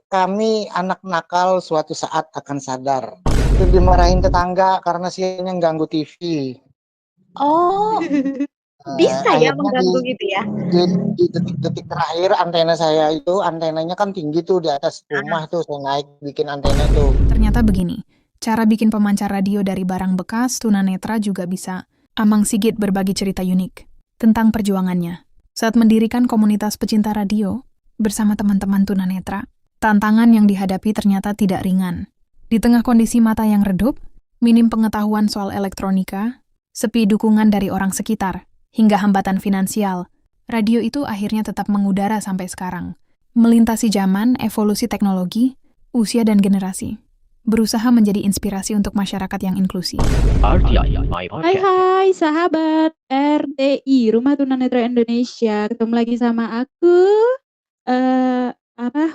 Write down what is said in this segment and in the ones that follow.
Kami anak nakal suatu saat akan sadar. Itu dimarahin tetangga karena sianya ganggu TV. Oh, bisa ya Akhirnya mengganggu gitu ya? di detik-detik terakhir antena saya itu, antenanya kan tinggi tuh di atas rumah Ah, tuh, saya naik bikin antena tuh. Ternyata begini, cara bikin pemancar radio dari barang bekas tunanetra juga bisa. Amang Sigit berbagi cerita unik tentang perjuangannya saat mendirikan komunitas pecinta radio bersama teman-teman tunanetra. Tantangan yang dihadapi ternyata tidak ringan. Di tengah kondisi mata yang redup, minim pengetahuan soal elektronika, sepi dukungan dari orang sekitar, hingga hambatan finansial, radio itu akhirnya tetap mengudara sampai sekarang. Melintasi zaman, evolusi teknologi, usia dan generasi. Berusaha menjadi inspirasi untuk masyarakat yang inklusif. RTI My Podcast. Hai sahabat RTI Rumah Tunanetra Indonesia, ketemu lagi sama aku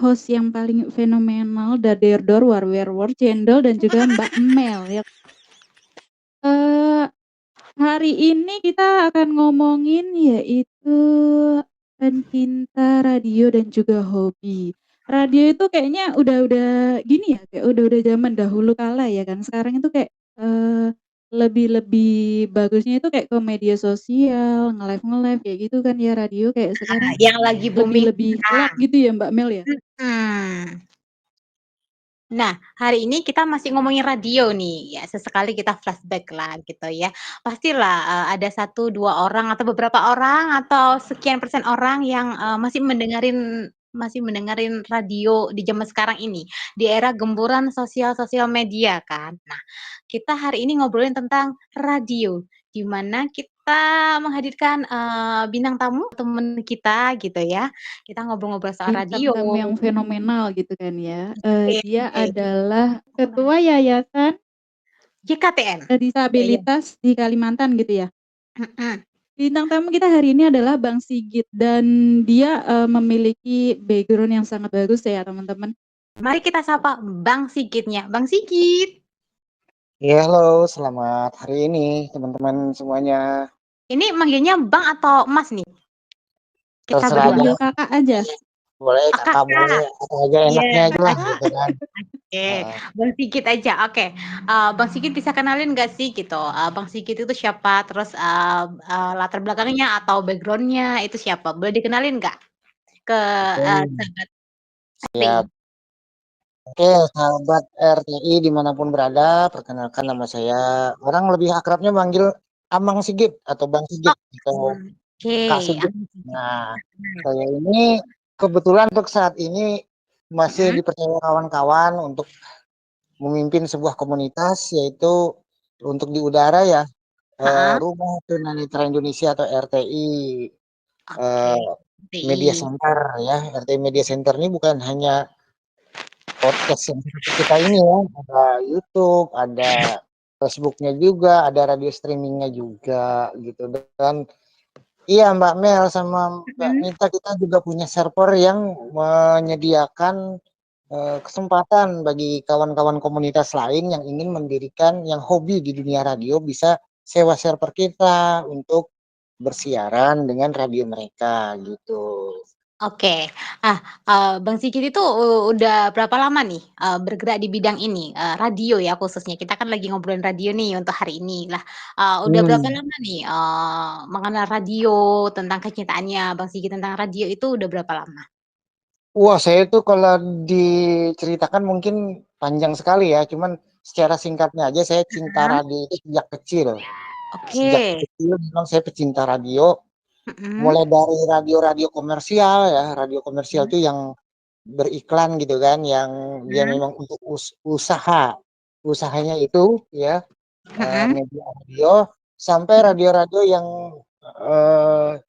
host yang paling fenomenal Daderdor Warwerwor Cendol dan juga Mbak Mel ya. Hari ini kita akan ngomongin yaitu pencinta radio dan juga hobi. Radio itu kayaknya udah gini ya, kayak udah zaman dahulu kala ya kan. Sekarang itu kayak lebih bagusnya itu kayak ke media sosial, nge-live kayak gitu kan ya radio kayak sekarang yang lagi booming lebih kelap sekarang. gitu ya Mbak Mel ya. Nah, hari ini kita masih ngomongin radio nih, ya sesekali kita flashback lah gitu ya. Pastilah, ada satu 2 orang atau beberapa orang atau sekian persen orang yang, masih mendengarin radio di zaman sekarang ini, di era gemburan sosial media kan. Nah, kita hari ini ngobrolin tentang radio, di mana kita menghadirkan, bintang tamu, temen kita gitu ya. Kita ngobrol-ngobrol soal Bintang radio. tamu yang fenomenal gitu kan ya. Oke. Dia adalah ketua yayasan JKTN. Iya. disabilitas di Kalimantan gitu ya. Mhm. Bintang tamu kita hari ini adalah Bang Sigit dan dia memiliki background yang sangat bagus ya teman-teman. Mari kita sapa Bang Sigitnya. Bang Sigit, Ya, halo, selamat hari ini teman-teman semuanya. ini manggilnya Bang atau Mas nih? Kita Terserah aja, berdua. Panggil kakak aja. boleh Oh, kakak, boleh Kakak. apa aja Iya. enaknya aja lah gitu kan. Oke, Heeh. Bang Sigit aja. Oke. Bang Sigit bisa kenalin nggak sih gitu, Bang Sigit itu siapa? Terus, latar belakangnya atau background-nya itu siapa? Boleh dikenalin nggak ke, Oke, sahabat RTI? siap. Oke, sahabat RTI dimanapun berada, perkenalkan nama saya. Orang lebih akrabnya manggil Amang Sigit atau Bang Sigit atau Kak Oke, Sigit. Nah, saya ini kebetulan untuk saat ini masih mhm, dipercaya kawan-kawan untuk memimpin sebuah komunitas, yaitu untuk di udara ya, heeh, Rumah Tunanetra Indonesia atau RTI, oke, Media RTI. Center ya. RTI Media Center ini bukan hanya podcast yang seperti kita ini ya, ada YouTube, ada Facebook-nya juga, ada radio streamingnya juga gitu. Dan iya Mbak Mel sama Mbak Mhm. Nita, kita juga punya server yang menyediakan kesempatan bagi kawan-kawan komunitas lain yang ingin mendirikan, yang hobi di dunia radio, bisa sewa server kita untuk bersiaran dengan radio mereka gitu. Oke. Bang Sigit itu udah berapa lama nih, bergerak di bidang ini, radio ya khususnya? Kita kan lagi ngobrolin radio nih untuk hari ini. Lah, udah berapa Hmm. lama nih, mengenal radio, tentang kecintaannya Bang Sigit tentang radio itu udah berapa lama? Wah, saya itu kalau diceritakan mungkin panjang sekali ya, cuman secara singkatnya aja, saya cinta Heeh. radio itu sejak kecil. Sejak Oke. kecil memang saya pecinta radio, Mhm. mulai dari radio-radio komersial ya, radio komersial Mhm. itu yang beriklan gitu kan, yang dia Mhm. memang untuk usahanya itu ya, Mhm. media radio, sampai Mhm. radio-radio yang eee,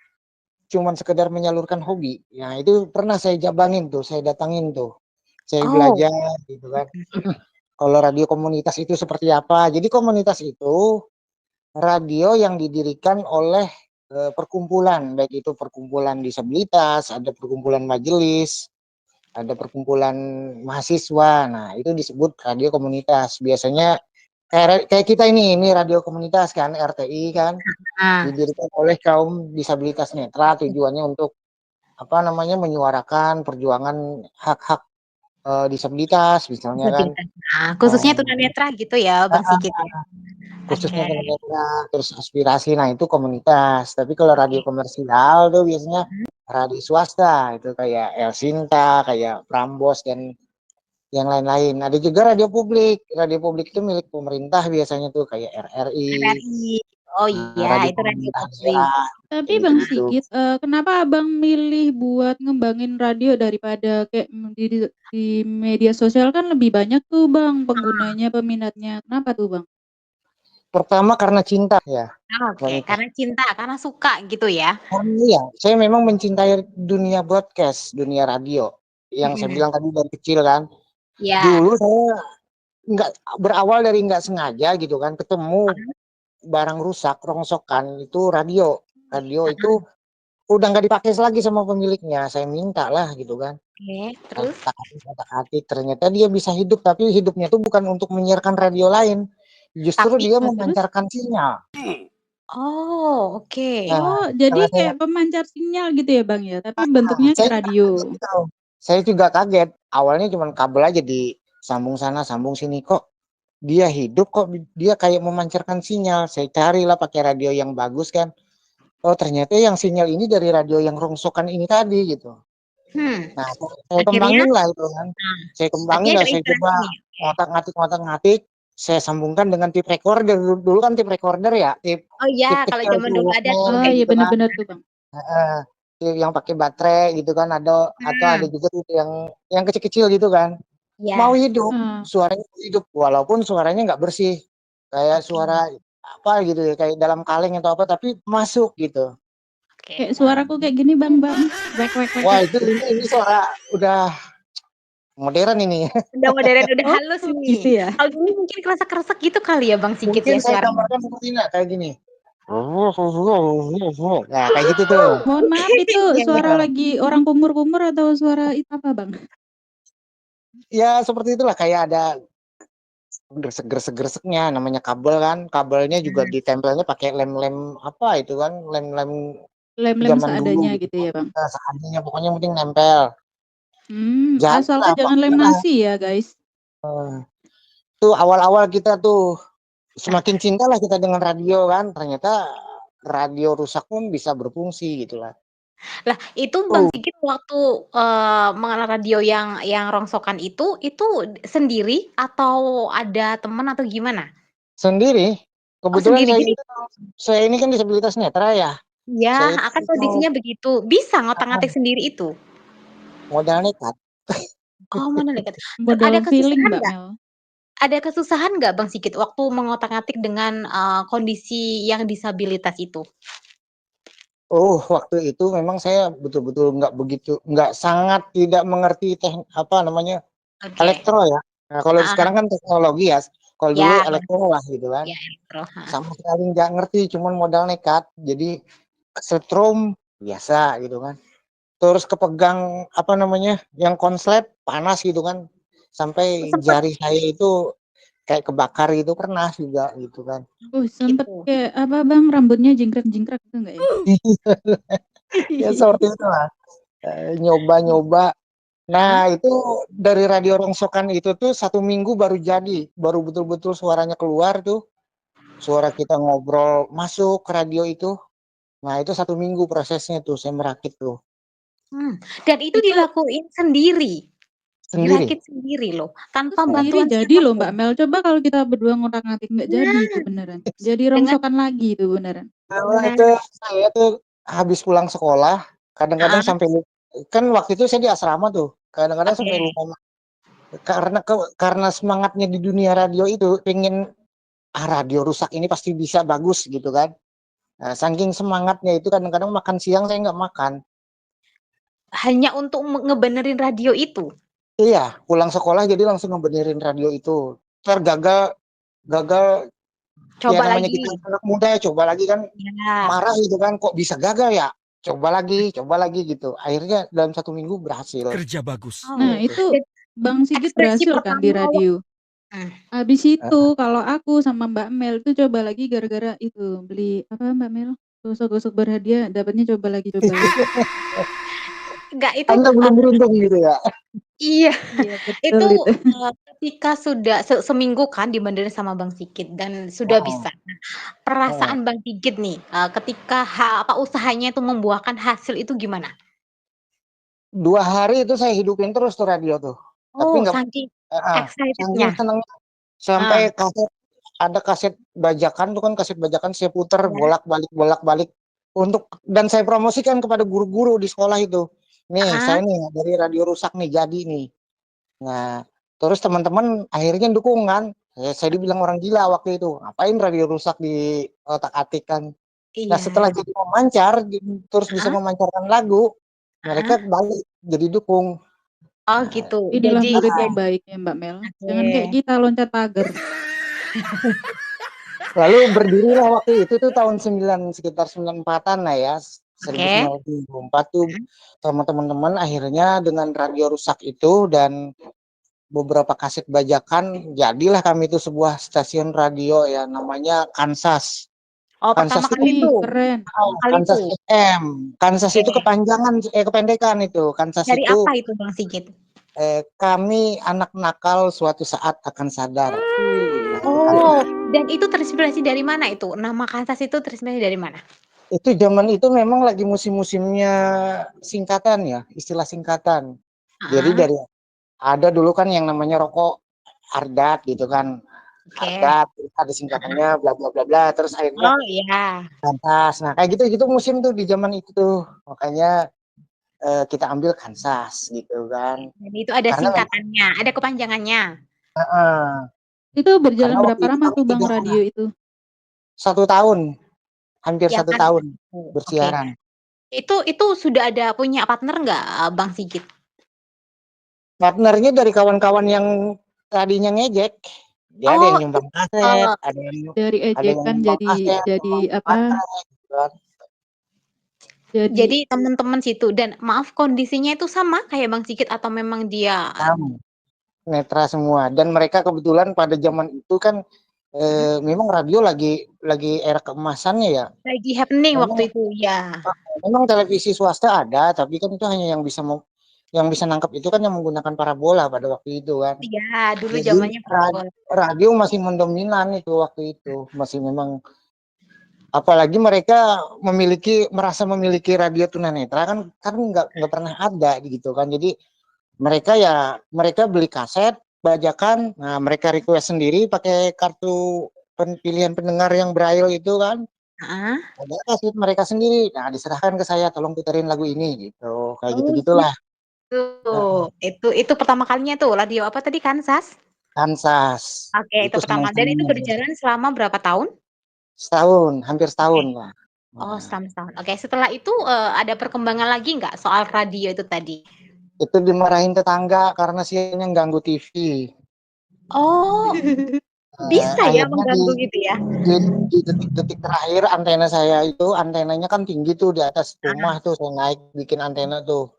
cuman sekedar menyalurkan hobi. Nah, itu pernah saya jabangin tuh, saya datangin tuh. Saya Oh. belajar gitu kan, Mhm. kalau radio komunitas itu seperti apa. Jadi komunitas itu radio yang didirikan oleh, perkumpulan, baik itu perkumpulan disabilitas, ada perkumpulan majelis, ada perkumpulan mahasiswa. Nah, itu disebut radio komunitas. Biasanya kayak kita ini radio komunitas kan, RTI kan, Nah. didirikan oleh kaum disabilitas netra, tujuannya untuk, apa namanya, menyuarakan perjuangan hak-hak disabilitas misalnya kan, Disabilitas. Nah, khususnya eee tunanetra gitu ya, Bang heeh, Sigit ya? khususnya Oke. tunanetra, terus aspirasi, nah itu komunitas. Tapi kalau radio Oke. komersial tuh biasanya radio swasta, itu kayak Elsinta, kayak Prambors, dan yang lain-lain. Ada juga radio publik itu milik pemerintah biasanya tuh kayak RRI, RRI. Oh iya, radio itu radio pemerintah publik. daerah, Tapi kayak Bang gitu-gitu. Sigit, kenapa Abang milih buat ngembangin radio daripada kayak, di media sosial kan lebih banyak tuh Bang penggunanya, peminatnya. Kenapa tuh Bang? Pertama karena cinta ya, Mbak Oke, Mita. karena cinta, karena suka gitu ya? Karena iya, saya memang mencintai dunia broadcast, dunia radio. Yang saya Mhm. bilang tadi dari kecil kan. Iya. Dulu saya nggak berawal dari nggak sengaja gitu kan, ketemu Heeh barang rusak, rongsokan itu radio. Radio itu heeh. udah nggak dipakai lagi sama pemiliknya. Saya minta lah gitu kan. Oke, terus? Otak-atik, ternyata dia bisa hidup, tapi hidupnya itu bukan untuk menyiarkan radio lain. Justru Tapi dia Terus? memancarkan sinyal. oh, oke. Nah, Oh, jadi setelah saya kayak pemancar sinyal gitu ya Bang ya? Tapi bentuknya saya kayak juga radio. kaget gitu. Saya juga kaget. Awalnya cuma kabel aja disambung sana, sambung sini, kok dia hidup, kok dia kayak memancarkan sinyal. Saya carilah pakai radio yang bagus kan. Oh, ternyata yang sinyal ini dari radio yang rongsokan ini tadi gitu. Hmm, Nah, saya akhirnya kembangin lah itu kan. nah, Saya kembangin akhirnya lah, saya terinspirasi coba nih? Oke. ngotak-ngatik, saya sambungkan dengan tape recorder. Dulu kan tape recorder ya, Oh iya, tape kalau kecil zaman tuh dulu ada tuh Walkman Oh kayak iya gitu gitu. kan. bener-bener tuh Bang. Heeh. Yang pakai baterai gitu kan, atau ada Hmm, juga tuh yang kecil-kecil gitu kan. Mau iya. hidup, Heeh. suaranya hidup walaupun suaranya nggak bersih. Kayak Oke suara apa gitu ya, kayak dalam kaleng atau apa tapi masuk gitu. oke. Kayak Nah, suaraku kayak gini Bang Bang. Wek wek wek wah wek itu gitu. ini suara udah modern ini. Udah modern, udah Oh halus gitu nih. ya? Kalau dulu mungkin kresek-kresek gitu kali ya Bang Sigit Mungkin ya saya suaranya? gambarkan seperti ini, kayak gini. Nah, kayak gitu tuh. Mohon maaf itu Iya iya. suara Nah, lagi orang kumur-kumur atau suara itu apa Bang? ya seperti itulah, kayak ada gresek-gresek-greseknya, namanya kabel kan. Kabelnya juga Mmm, ditempelnya pakai lem-lem apa itu kan, lem-lem Lem-lem zaman dulu seadanya gitu. gitu ya Bang? Nah, seadanya pokoknya yang penting nempel. Jadilah Asalkan jangan lem pakailah. nasi ya guys. Tuh awal-awal kita tuh semakin cintalah kita dengan radio kan. Ternyata radio rusak pun bisa berfungsi gitulah. lah itu Bang Sigit waktu, mengenal radio yang rongsokan itu sendiri atau ada teman atau gimana? Sendiri, Oh kebetulan sendiri, jadi saya ini kan disabilitas netra ya. ya Saya akan itu kondisinya begitu, bisa ngotak-ngatik sendiri itu? modal nekat. Oh mana dekat. Terus Modal feeling Mbak Mel. ada kesusahan nggak Bang Sigit waktu mengotak-ngatik dengan, kondisi yang disabilitas itu? Oh, waktu itu memang saya betul-betul nggak sangat tidak mengerti apa namanya, Oke. elektro ya. Nah, kalau Heeh, sekarang kan teknologi ya, kalau dulu ya elektro lah gitu kan. ya elektro, heeh. Sama sekali nggak ngerti, cuman modal nekat. Jadi setrum biasa gitu kan. Terus kepegang apa namanya, yang konslet panas gitu kan. Sampai Sempet jari saya itu kayak kebakar gitu pernah juga gitu kan. Sempet gitu? kayak apa Bang, rambutnya jingkrak-jingkrak gitu nggak ya? Ya seperti itulah, nyoba-nyoba. Heeh. Nah, itu dari radio rongsokan itu tuh 1 minggu baru jadi, baru betul-betul suaranya keluar tuh, suara kita ngobrol masuk ke radio itu. Nah, itu 1 minggu prosesnya tuh, saya merakit tuh, Dan itu Itu dilakuin sendiri? sendiri. Dirakit sendiri loh, itu tanpa sendiri bantuan jadi loh Mbak siapapun? Mel. Coba kalau kita berdua ngotak-ngatik nggak jadi itu Nah, beneran. Jadi dengan rongsokan lagi itu beneran. Kalau dengan itu saya tuh habis pulang sekolah, kadang-kadang heeh, sampai kan waktu itu saya di asrama tuh, kadang-kadang oke. sampai lupa karena semangatnya di dunia radio itu, pengen, radio rusak ini pasti bisa bagus gitu kan. Nah, saking semangatnya itu kadang-kadang makan siang saya nggak makan. Hanya untuk ngebenerin radio itu? Iya, pulang sekolah jadi langsung ngebenerin radio itu. Entar gagal gagal, ya Coba namanya kita lagi? anak muda ya coba lagi kan, Ya, marah gitu kan, kok bisa gagal ya? Coba lagi gitu. Akhirnya dalam 1 minggu berhasil. Kerja bagus. oh, Nah Gitu. itu dan Bang Sigit ekspresi berhasil kan di pertama radio. mhm, Habis itu Heeh. kalau aku sama Mbak Mel itu coba lagi gara-gara itu beli apa Mbak Mel? Gosok-gosok berhadiah dapatnya coba lagi coba lagi. enggak itu, Anda belum beruntung gitu ya? Iya, Iya betul itu, itu. ketika sudah seminggu kan dibenerin sama Bang Sigit dan sudah Heeh, bisa. Nah, heeh. perasaan Bang Sigit nih, ketika usahanya itu membuahkan hasil itu gimana? 2 hari itu saya hidupin terus tuh radio tuh, tapi Oh, nggak saking heeh, saking excited-nya? senengnya sampai Ah, ada kaset bajakan tuh kan, kaset bajakan saya puter iya, bolak-balik dan saya promosikan kepada guru-guru di sekolah itu. "Nih, heeh, saya nih dari radio rusak nih, jadi nih." Nah, terus teman-teman akhirnya dukung kan. Saya dibilang orang gila waktu itu, "Ngapain radio rusak diotak-atik kan." Nah, setelah iya, jadi pemancar, terus bisa heeh memancarkan lagu, mereka heeh. balik jadi dukung. Oh Nah, gitu, Inilah jadi murid yang baik ya Mbak Mel. Jangan kayak oke, kita loncat pagar. lalu berdirilah waktu itu tuh tahun sekitar 94-an lah ya, oke, 1974 tuh mhm. sama teman-teman akhirnya dengan radio rusak itu dan beberapa kaset bajakan, jadilah kami itu sebuah stasiun radio ya namanya Kansas. Oh Kansas pertama itu kali Wih, itu keren. pertama kali itu? Kansas FM. Kansas itu Oke, kependekan itu. Kansas dari itu apa itu Bang Sigit? kami anak nakal suatu saat akan sadar. Wih, Oh, dan itu terinspirasi dari mana itu? Nama Kansas itu terinspirasi dari mana? Itu zaman itu memang lagi musim-musimnya singkatan ya, istilah singkatan. Jadi Heeh, dari ada dulu kan yang namanya rokok Ardat gitu kan. oke. Ardat, ada singkatannya bla bla bla bla, terus akhirnya Oh iya, Kansas. Nah, kayak gitu-gitu musim tuh di zaman itu tuh. Makanya kita ambil Kansas gitu kan. dan itu ada Karena memang singkatannya, ada kepanjangannya? itu berjalan karena waktu berapa itu lama kami tuh Bang 3 radio anak, itu? 1 tahun, hampir Yang 1 kan tahun oke. bersiaran. Itu sudah ada punya partner nggak, Bang Sigit? Partnernya dari kawan-kawan yang tadinya ngejek. Dia ada Oh, yang nyumbang kaset, eee, Dari ada yang ejekan nyumbang kaset, jadi nyumbang apa? baterai gitu kan. Jadi jadi teman-teman situ dan maaf kondisinya itu sama kayak Bang Sigit atau memang dia Sama, netra semua dan mereka kebetulan pada zaman itu kan mhm, memang radio lagi era keemasannya ya. lagi happening waktu Memang itu? Ya, memang televisi swasta ada, tapi kan itu hanya yang bisa nangkep itu kan yang menggunakan parabola pada waktu itu kan. iya dulu Jadi zamannya parabola. radio masih mendominan itu waktu itu, masih memang apalagi mereka merasa memiliki radio tunanetra kan nggak pernah ada gitu kan. Jadi mereka beli kaset bajakan, nah mereka request sendiri pakai kartu pilihan pendengar yang braille itu kan. Heeh. Ada kaset mereka sendiri. Nah, diserahkan ke saya, tolong puterin lagu ini gitu. Kayak Oh gitu-gitulah. gitu. Heeh. Itu pertama kalinya tuh radio apa tadi, Kansas? Kansas. Oke, itu Itu pertama dan itu senang-senangnya saya. berjalan selama berapa tahun? Setahun, hampir Oke. setahun lah. Oh, Heeh. selama setahun. Oke, setelah itu, ada perkembangan lagi nggak soal radio itu tadi? Itu dimarahin tetangga karena siangnya ganggu TV. Oh, bisa ya Akhirnya mengganggu gitu ya? di detik-detik terakhir antena saya itu antenanya kan tinggi tuh di atas Heeh. rumah tuh saya naik bikin antena tuh.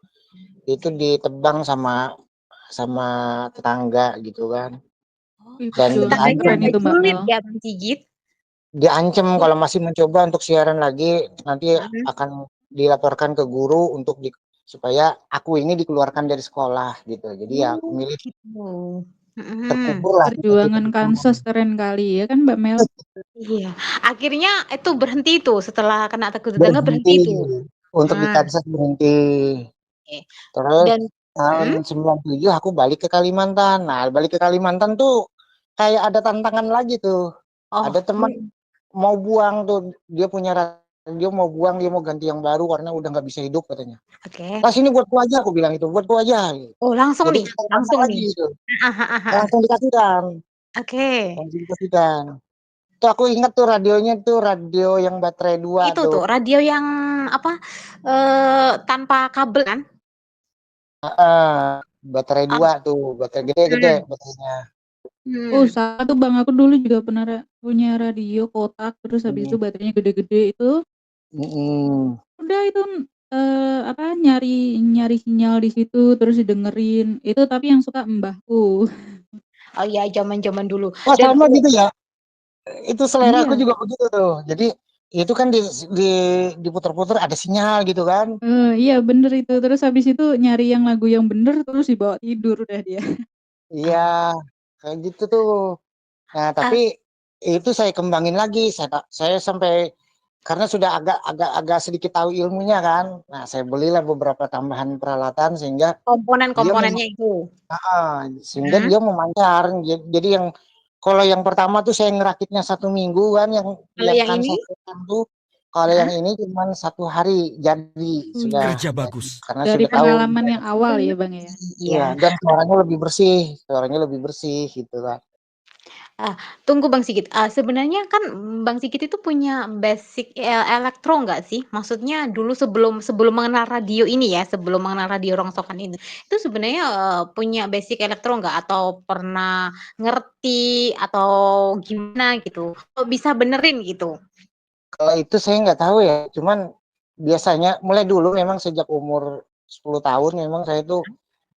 Itu ditebang sama sama tetangga gitu kan. wih, Dan perjuangan yang Tetangganya diancam keren itu Mbak julid Mel. ya, Bang Sigit? diancam kalau masih mencoba untuk siaran lagi nanti Mhm. akan dilaporkan ke guru untuk supaya aku ini dikeluarkan dari sekolah gitu. Jadi ya aku Oh, milih gitu. Mhm. terkubur lah cita-cita Perjuangan itu. Kansas keren kali ya kan Mbak Mel? Iya. Akhirnya itu berhenti tuh setelah kena teguh tetangga berhenti Berhenti tuh? untuk di Nah, Kansas berhenti. oke. Terus Dan tahun mhm? 97 aku balik ke Kalimantan. Nah, balik ke Kalimantan tuh kayak ada tantangan lagi tuh. Oh, Ada teman mau buang tuh, dia punya radio mau buang, dia mau ganti yang baru karena udah nggak bisa hidup katanya. oke. "Lah sini buatku aja," aku bilang itu, "buatku aja." Gitu. Oh, langsung Jadi nih kita tantang langsung lagi nih? itu. Heeh heeh heeh. Langsung dikasihkan, Oke. langsung dikasihkan. Tuh aku ingat tuh radionya tuh radio yang baterai 2 Itu tuh. tuh radio yang apa, tanpa kabel kan? Heeh, baterai Oh, 2 tuh, baterai gede-gede mhm, baterainya. Oh, mmm. sama tuh Bang, aku dulu juga pernah punya radio kotak, terus habis itu Mhm, baterainya gede-gede itu, mhm. udah itu, apa, nyari nyari sinyal di situ, terus didengerin, itu tapi yang suka mbahku. Oh iya, zaman-zaman dulu Oh dan sama gitu ya? Itu seleraku Iya, juga begitu tuh. Jadi itu kan di diputer-puter ada sinyal gitu kan. Iya bener itu, terus habis itu nyari yang lagu yang bener, terus dibawa tidur udah dia. Iya, kayak gitu tuh. Nah, Ah, tapi itu saya kembangin lagi, saya sampai karena sudah agak sedikit tahu ilmunya kan. Nah, saya belilah beberapa tambahan peralatan dia mem komponen-komponennya itu. sehingga Mhm. dia memancar. Jadi yang kalau yang pertama tuh saya ngerakitnya 1 minggu kan, Kalau yang yang kan ini? 1 jam tuh, kalau yang Heeh. ini cuman 1 hari jadi sudah Kerja jadi, bagus. karena Dari sudah tahu. pengalaman yang awal ya, Bang, ya? Iya, Iya. dan suaranya lebih bersih gitu kan. Ah, tunggu Bang Sigit, sebenarnya kan Bang Sigit itu punya basic, elektro nggak sih? Maksudnya dulu sebelum sebelum mengenal radio ini ya, sebelum mengenal radio rongsokan itu sebenarnya, punya basic elektro nggak? Atau pernah ngerti atau gimana gitu? Kok bisa benerin gitu? Kalau itu saya nggak tahu ya, cuman biasanya mulai dulu memang sejak umur 10 tahun memang saya tuh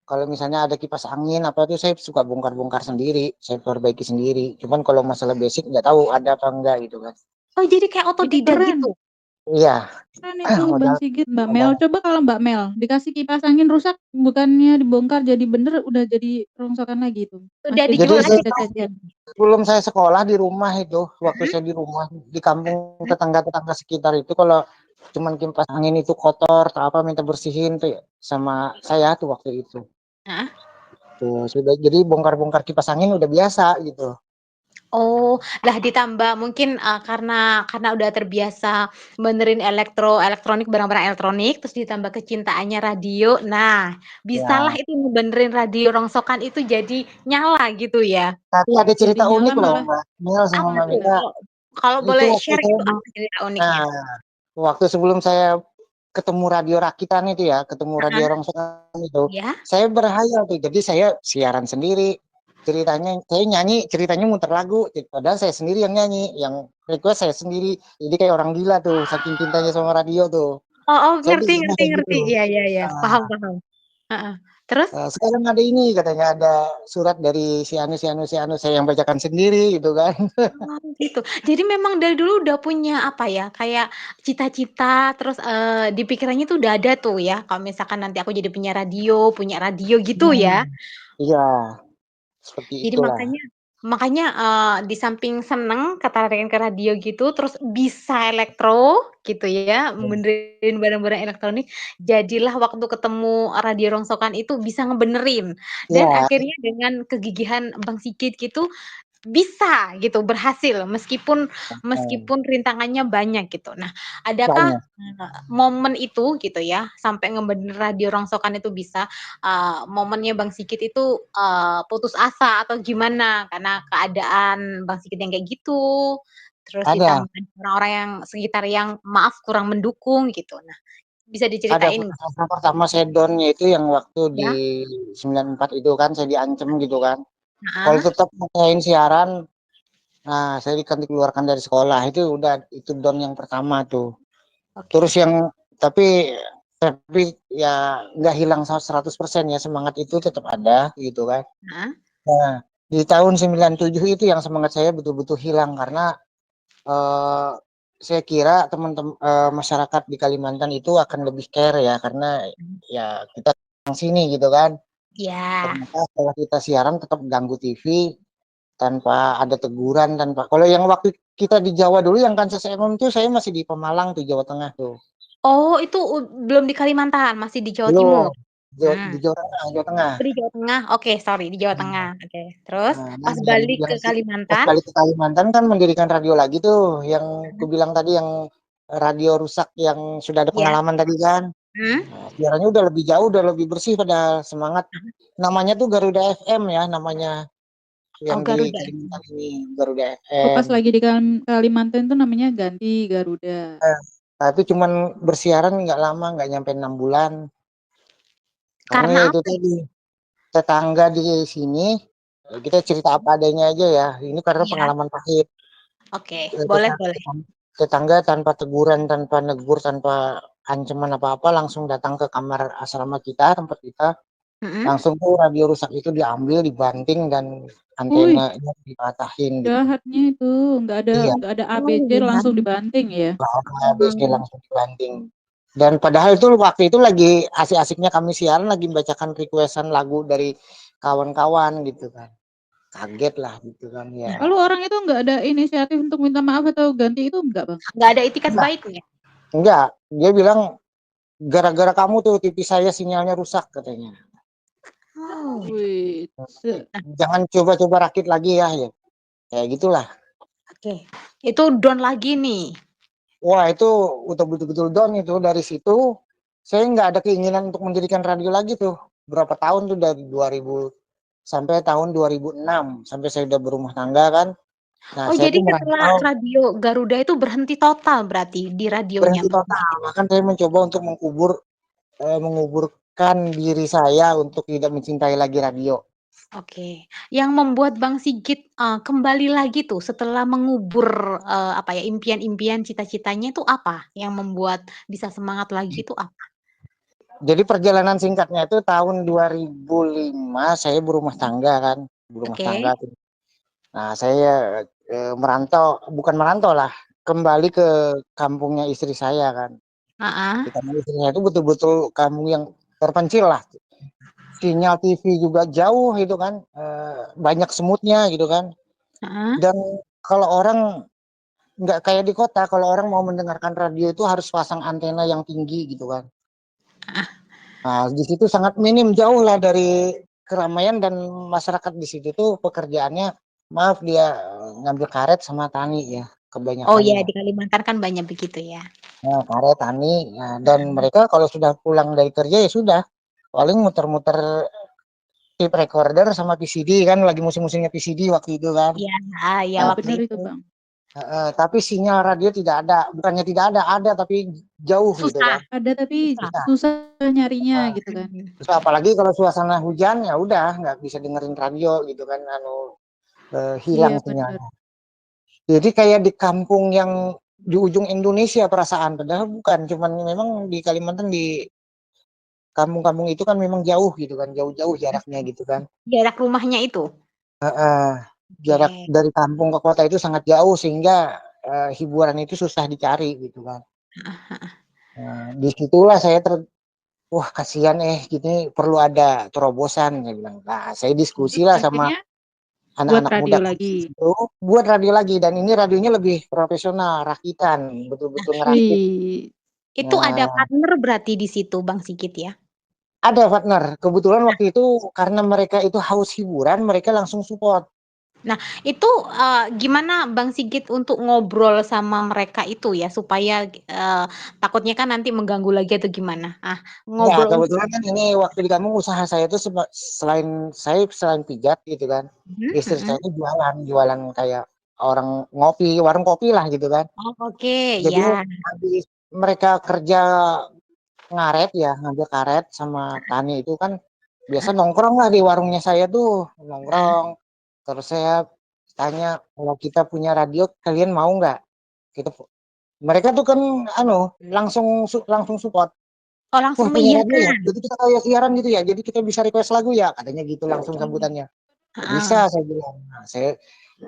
kalau misalnya ada kipas angin apa tuh saya suka bongkar-bongkar sendiri, saya perbaiki sendiri. Cuman kalau masalah basic nggak tahu ada apa enggak gitu kan. Oh jadi kayak Ih, otodidak keren. gitu? Iya, Keren itu Bang modal Sigit, Mbak Mel. modal. Coba kalau Mbak Mel dikasih kipas angin rusak, bukannya dibongkar jadi bener, udah jadi rongsokan lagi tuh. Udah Masih Jadi dijual jadi lagi saya tuh? cacat-cacat. sebelum saya sekolah di rumah itu, waktu Mhm, saya di rumah di kampung tetangga-tetangga sekitar itu kalau cuman kipas angin itu kotor atau apa minta bersihin tuh sama saya tuh waktu itu. heeh. Tuh sudah jadi bongkar-bongkar kipas angin udah biasa gitu. Oh, lah ditambah mungkin, karena udah terbiasa benerin elektronik, barang-barang elektronik, terus ditambah kecintaannya radio, nah bisalah Ya, itu ngebenerin radio rongsokan itu jadi nyala gitu ya? tapi ada Jadi cerita nyala unik loh malah. Mbak Mel sama Apa Mbak tuh? Mega. Kalau kalau Itu boleh waktu share saya gitu apa cerita uniknya? nah, waktu sebelum saya ketemu radio rakitan itu ya, ketemu radio Heeh, rongsokan itu, iya? saya berhayal tuh. Jadi saya siaran sendiri. Ceritanya saya nyanyi, ceritanya muter lagu, padahal saya sendiri yang nyanyi, yang request saya sendiri. Jadi kayak orang gila tuh, saking cintanya sama radio tuh. Oh oh, Saya ngerti bilangnya ngerti kayak ngerti, gitu. iya iya iya, paham Nah, paham, heeh, terus? sekarang ada ini katanya ada surat dari si anu saya yang bacakan sendiri gitu kan. Oh gitu. Jadi memang dari dulu udah punya apa ya, kayak cita-cita terus, di pikirannya tuh udah ada tuh ya, kalau misalkan nanti aku jadi punya radio gitu ya? Hmm, iya, seperti Jadi itulah. makanya, di samping seneng ketertarikan ke radio gitu, terus bisa elektro gitu ya, benerin barang-barang elektronik, jadilah waktu ketemu radio rongsokan itu bisa ngebenerin. Dan Iya, akhirnya dengan kegigihan Bang Sigit gitu, bisa gitu, berhasil meskipun heeh, meskipun rintangannya banyak gitu. Nah, adakah, banyak. momen itu gitu ya, sampai ngebenerin radio rongsokan itu bisa, momennya Bang Sigit itu, putus asa atau gimana? Karena keadaan Bang Sigit yang kayak gitu, terus Ada ditambah orang-orang yang sekitar yang maaf kurang mendukung gitu. Nah, bisa ada diceritain putus nggak? asa pertama saya down-nya itu yang waktu di Ya? 94 itu kan saya diancam gitu kan. Kalau Heeh, tetap maksain siaran, nah saya dikeluarkan dari sekolah itu udah itu down yang pertama tuh. Terus oke. tapi ya nggak hilang 100% ya semangat itu tetap ada gitu kan. Heeh, Nah, di tahun 97 itu yang semangat saya betul-betul hilang karena eh, saya kira teman-teman masyarakat di Kalimantan itu akan lebih care ya karena mhm. ya kita orang sini gitu kan. Iya. Ternyata setelah kita siaran tetap ganggu TV tanpa ada teguran tanpa kalau yang waktu kita di Jawa dulu yang Kansas FM tuh saya masih di Pemalang tuh Jawa Tengah tuh. Oh, itu belum di Kalimantan, masih di Jawa Timur? Belum. Hmm. Di Jawa Tengah, Jawa Tengah. Oh, di Jawa Tengah? Oke, sorry, di Jawa Tengah. Oke, terus Nah, pas balik yang ke pas Kalimantan balik ke Kalimantan kan mendirikan radio lagi tuh yang kubilang tadi yang radio rusak yang sudah ada ya? pengalaman tadi kan. Mhm? Nah, siarannya udah lebih jauh, udah lebih bersih pada semangat. Namanya tuh Garuda FM ya, namanya yang Oh, di Garuda Kalimantan FM. ini, Garuda Oh, FM. pas lagi di Kalimantan tuh namanya ganti Garuda. Eh, tapi cuman bersiaran nggak lama, nggak nyampe 6 bulan. Karena ya Karena itu apa tadi tetangga di sini, kita cerita apa adanya aja ya. Ini karena ya? pengalaman pahit. Oke, Eh, boleh boleh. tetangga tanpa teguran, tanpa negur, tanpa ancaman apa-apa langsung datang ke kamar asrama kita, tempat kita. Mhm. Langsung tuh radio rusak itu diambil, dibanting dan Wih, antenanya dipatahin gitu. jahatnya itu, Iya, nggak ada Oh, ABC iya. langsung dibanting ya? habis dia Mhm. langsung dibanting. Dan padahal itu waktu itu lagi asik-asiknya kami siaran, lagi membacakan requestan lagu dari kawan-kawan gitu kan. Kaget lah gitu kan ya. Lalu orang itu nggak ada inisiatif untuk minta maaf atau ganti itu nggak, Bang? Nggak ada itikat Enggak, baiknya? enggak. Dia bilang gara-gara kamu tuh TV saya sinyalnya rusak katanya. Oh, Wih, Jangan coba-coba rakit lagi ya, ya. Kayak gitulah. oke. Itu down lagi nih? Wah itu udah betul-betul down itu. Dari situ saya nggak ada keinginan untuk mendirikan radio lagi tuh. Berapa tahun tuh dari 2000 sampai tahun 2006 sampai saya udah berumah tangga kan. Nah Oh, saya jadi tuh setelah merantau Radio Garuda itu berhenti total berarti di radionya, berhenti Bang total. Sigit? Bahkan saya mencoba untuk menguburkan diri saya untuk tidak mencintai lagi radio. Oke. Yang membuat Bang Sigit, kembali lagi tuh setelah mengubur, apa ya, impian-impian, cita-citanya itu apa? Yang membuat bisa semangat lagi itu apa? Jadi perjalanan singkatnya itu tahun 2005 saya berumah tangga kan, berumah Oke. tangga tuh. Nah, saya merantau, bukan merantau lah, kembali ke kampungnya istri saya kan. Heeh, Di kampung istri saya itu betul-betul kampung yang terpencil lah. Sinyal TV juga jauh gitu kan, banyak semutnya gitu kan. heeh. Dan kalau orang nggak kayak di kota, kalau orang mau mendengarkan radio itu harus pasang antena yang tinggi gitu kan. Nah, di situ sangat minim, jauh lah dari keramaian dan masyarakat di situ tuh pekerjaannya, maaf dia ngambil karet sama tani ya, Oh ya, kebanyakannya. di Kalimantan kan banyak begitu ya? Nah, karet, tani, nah, dan mereka kalau sudah pulang dari kerja ya sudah, paling muter-muter tape recorder sama PCD kan, lagi musim-musimnya PCD waktu itu kan. Iya, iya Nah, waktu bener itu. itu, Bang. tapi sinyal radio tidak ada, bukannya tidak ada tapi jauh gitu Susah kan. Ada tapi susah. Susah. susah nyarinya Nah, gitu kan. Mhm. terus apalagi kalau suasana hujan ya udah nggak bisa dengerin radio gitu kan, hilang Iya, bener. sinyalnya. Jadi kayak di kampung yang di ujung Indonesia perasaan, padahal bukan, cuman memang di Kalimantan di kampung-kampung itu kan memang jauh gitu kan, jauh-jauh jaraknya gitu kan. Jarak rumahnya itu? Heeh, jarak Oke. dari kampung ke kota itu sangat jauh sehingga hiburan itu susah dicari gitu kan. Nah, disitulah saya wah kasihan gini perlu ada terobosan saya bilang. Nah, saya diskusi Terus lah sama akhirnya buat anak-anak muda radio kampus lagi. itu buat radio lagi dan ini radionya lebih profesional, rakitan, betul-betul ngerakit. Wih, Itu ada Nah, partner berarti di situ Bang Sigit ya? ada partner. Kebetulan Nah waktu itu karena mereka itu haus hiburan, mereka langsung support. nah itu, gimana Bang Sigit untuk ngobrol sama mereka itu ya supaya, takutnya kan nanti mengganggu lagi atau gimana? Ah, Enggak, ngobrol untuk kebetulan kan ini waktu di kampung usaha saya itu selain pijat gitu kan, mhm istri saya mhm. itu jualan kayak orang ngopi, warung kopi lah gitu kan. Oh oke, Jadi ya. habis mereka kerja ngaret ya, ngambil karet sama tani itu kan biasa nongkrong lah di warungnya saya tuh, nongkrong. Terus saya tanya, "Kalau kita punya radio kalian mau nggak?" Kita mereka tuh kan langsung support. Oh "Wah langsung punya radio ya? mengiyakan? Jadi kita kayak siaran gitu ya? Jadi kita bisa request lagu ya?" Katanya gitu langsung Oke, sambutannya. "Oh heeh, bisa," saya bilang. Nah,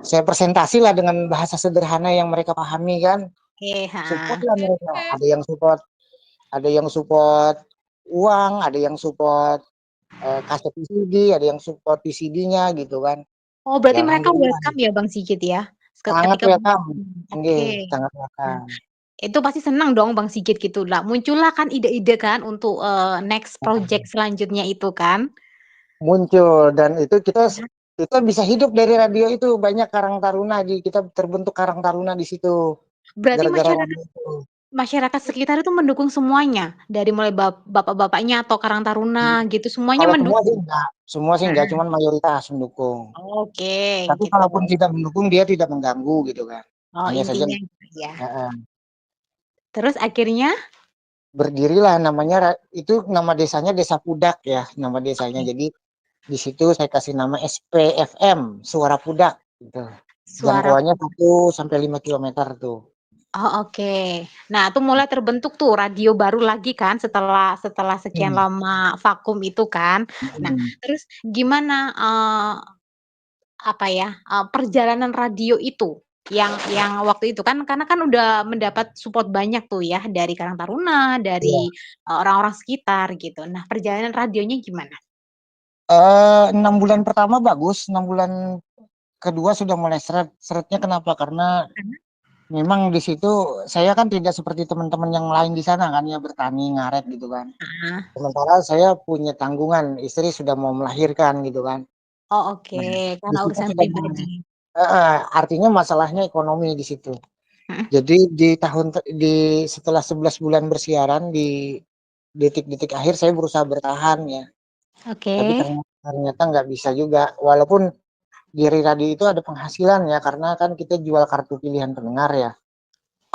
saya presentasi lah dengan bahasa sederhana yang mereka pahami kan. oke, Support heeh. lah mereka. Ada yang support uang, ada yang support kaset VCD, ada yang support VCD-nya gitu kan. Oh Ya berarti mereka alhamdulillah welcome ya Bang Sigit ya? sangat Ketika welcome. oke. Nggih, sangat Nah, welcome. itu pasti senang dong Bang Sigit gitu lah, muncullah kan ide-ide kan untuk, next project selanjutnya itu kan? Muncul dan itu Ya. kita bisa hidup dari radio itu, banyak karang taruna kita terbentuk karang taruna di situ, Berarti gara-gara masyarakat radio itu. masyarakat sekitar itu mendukung semuanya? Dari mulai bapak-bapaknya atau karang taruna gitu semuanya Kalau mendukung? semua sih enggak, Heeh. cuman mayoritas mendukung. Oke Tapi gitu. kalaupun tidak mendukung, dia tidak mengganggu gitu kan. Oh Hanya saja intinya gitu ya. heeh, Terus akhirnya? berdirilah namanya itu nama desanya Desa Pudak ya, nama desanya. Oke, Jadi di situ saya kasih nama SPFM, Suara Pudak gitu. suara Jangkauannya 1 sampai 5 kilometer tuh. Oh, oke. Nah, itu mulai terbentuk tuh radio baru lagi kan setelah setelah sekian Mhm, lama vakum itu kan. Nah, mhm. terus gimana, apa ya, perjalanan radio itu yang waktu itu kan karena kan udah mendapat support banyak tuh ya dari Karang Taruna, Iya, dari, orang-orang sekitar gitu. Nah, perjalanan radionya gimana? 6 bulan pertama bagus, 6 bulan kedua sudah mulai seret. Seretnya kenapa? Karena Karena memang di situ saya kan tidak seperti teman-teman yang lain di sana kan ya, bertani, ngaret gitu kan. heeh. Sementara saya punya tanggungan, istri sudah mau melahirkan gitu kan. Oh, oke, Nah, di karena situ urusan sudah mulai pribadi. artinya masalahnya ekonomi di situ. Mhm. Jadi setelah 11 bulan bersiaran di detik-detik akhir saya berusaha bertahan ya, tapi Oke. ternyata nggak bisa juga. Walaupun di radio itu ada penghasilan ya, karena kan kita jual kartu pilihan pendengar ya,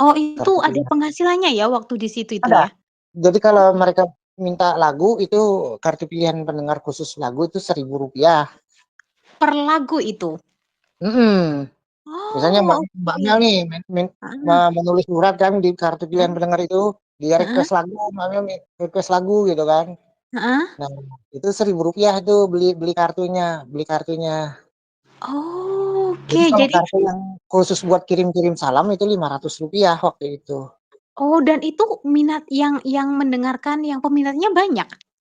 Oh, itu kartu ada pilihan penghasilannya ya waktu di situ itu ada. ya? Jadi kalau mereka minta lagu itu kartu pilihan pendengar khusus lagu itu Rp1.000. Per lagu itu? Mhm. Misalnya Mbak Oh, Mbak oke. Mel nih Heeh, menulis surat kan di kartu heeh, pilihan pendengar itu, dia heeh, request lagu, Mbak Mel request lagu gitu kan. heeh. Nah, itu Rp1.000 tuh beli beli kartunya. Jadi Oke, kalau jadi kartu yang khusus buat kirim-kirim salam itu Rp500 waktu itu. oh, dan itu minat yang mendengarkan yang peminatnya banyak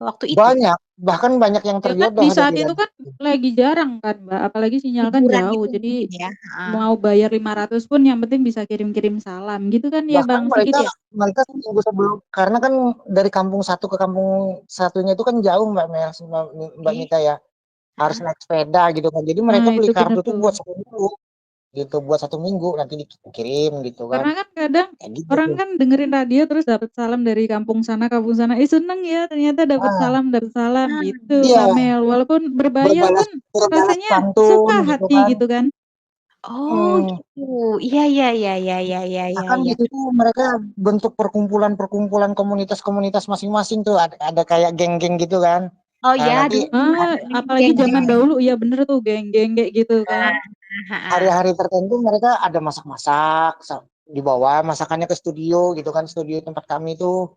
waktu itu? Banyak, bahkan banyak yang Ya kan terjodoh di dari saat itu radio kan itu. lagi jarang kan, Mbak, apalagi sinyal kan Hiburan jauh, itu jadi mungkin ya? Heeh. mau bayar 500 pun yang penting bisa kirim-kirim salam gitu kan ya, Bahkan Bang Sigit mereka ya? mereka seminggu sebelum karena kan dari kampung satu ke kampung satunya itu kan jauh Mbak Mel, Mbak Oke, Mita ya. Harus heeh. naik sepeda gitu kan. Jadi Nah mereka beli itu bener kartu tuh tuh. buat 1 minggu gitu, buat 1 minggu nanti dikirim gitu kan. Karena kan kadang Kayak gitu orang tuh. kan dengerin radio terus dapat salam dari kampung sana, seneng ya ternyata Ah, dapat salam Ah, gitu, iya, Mbak Mel. Walaupun berbayar berbalas pun berbalas rasanya pantun suka gitu hati kan. gitu kan. oh Mhm. gitu. Iya iya iya iya iya iya iya Bahkan iya. di situ mereka bentuk perkumpulan-perkumpulan komunitas-komunitas masing-masing tuh ada kayak geng-geng gitu kan. Oh Nah, ya, nanti dulu pernah Ah, dengerin apalagi zaman geng-geng. dahulu ya bener tuh geng-geng kayak gitu kan. Nah, heeh. hari-hari tertentu mereka ada masak-masak, dibawa masakannya ke studio gitu kan, studio tempat kami tuh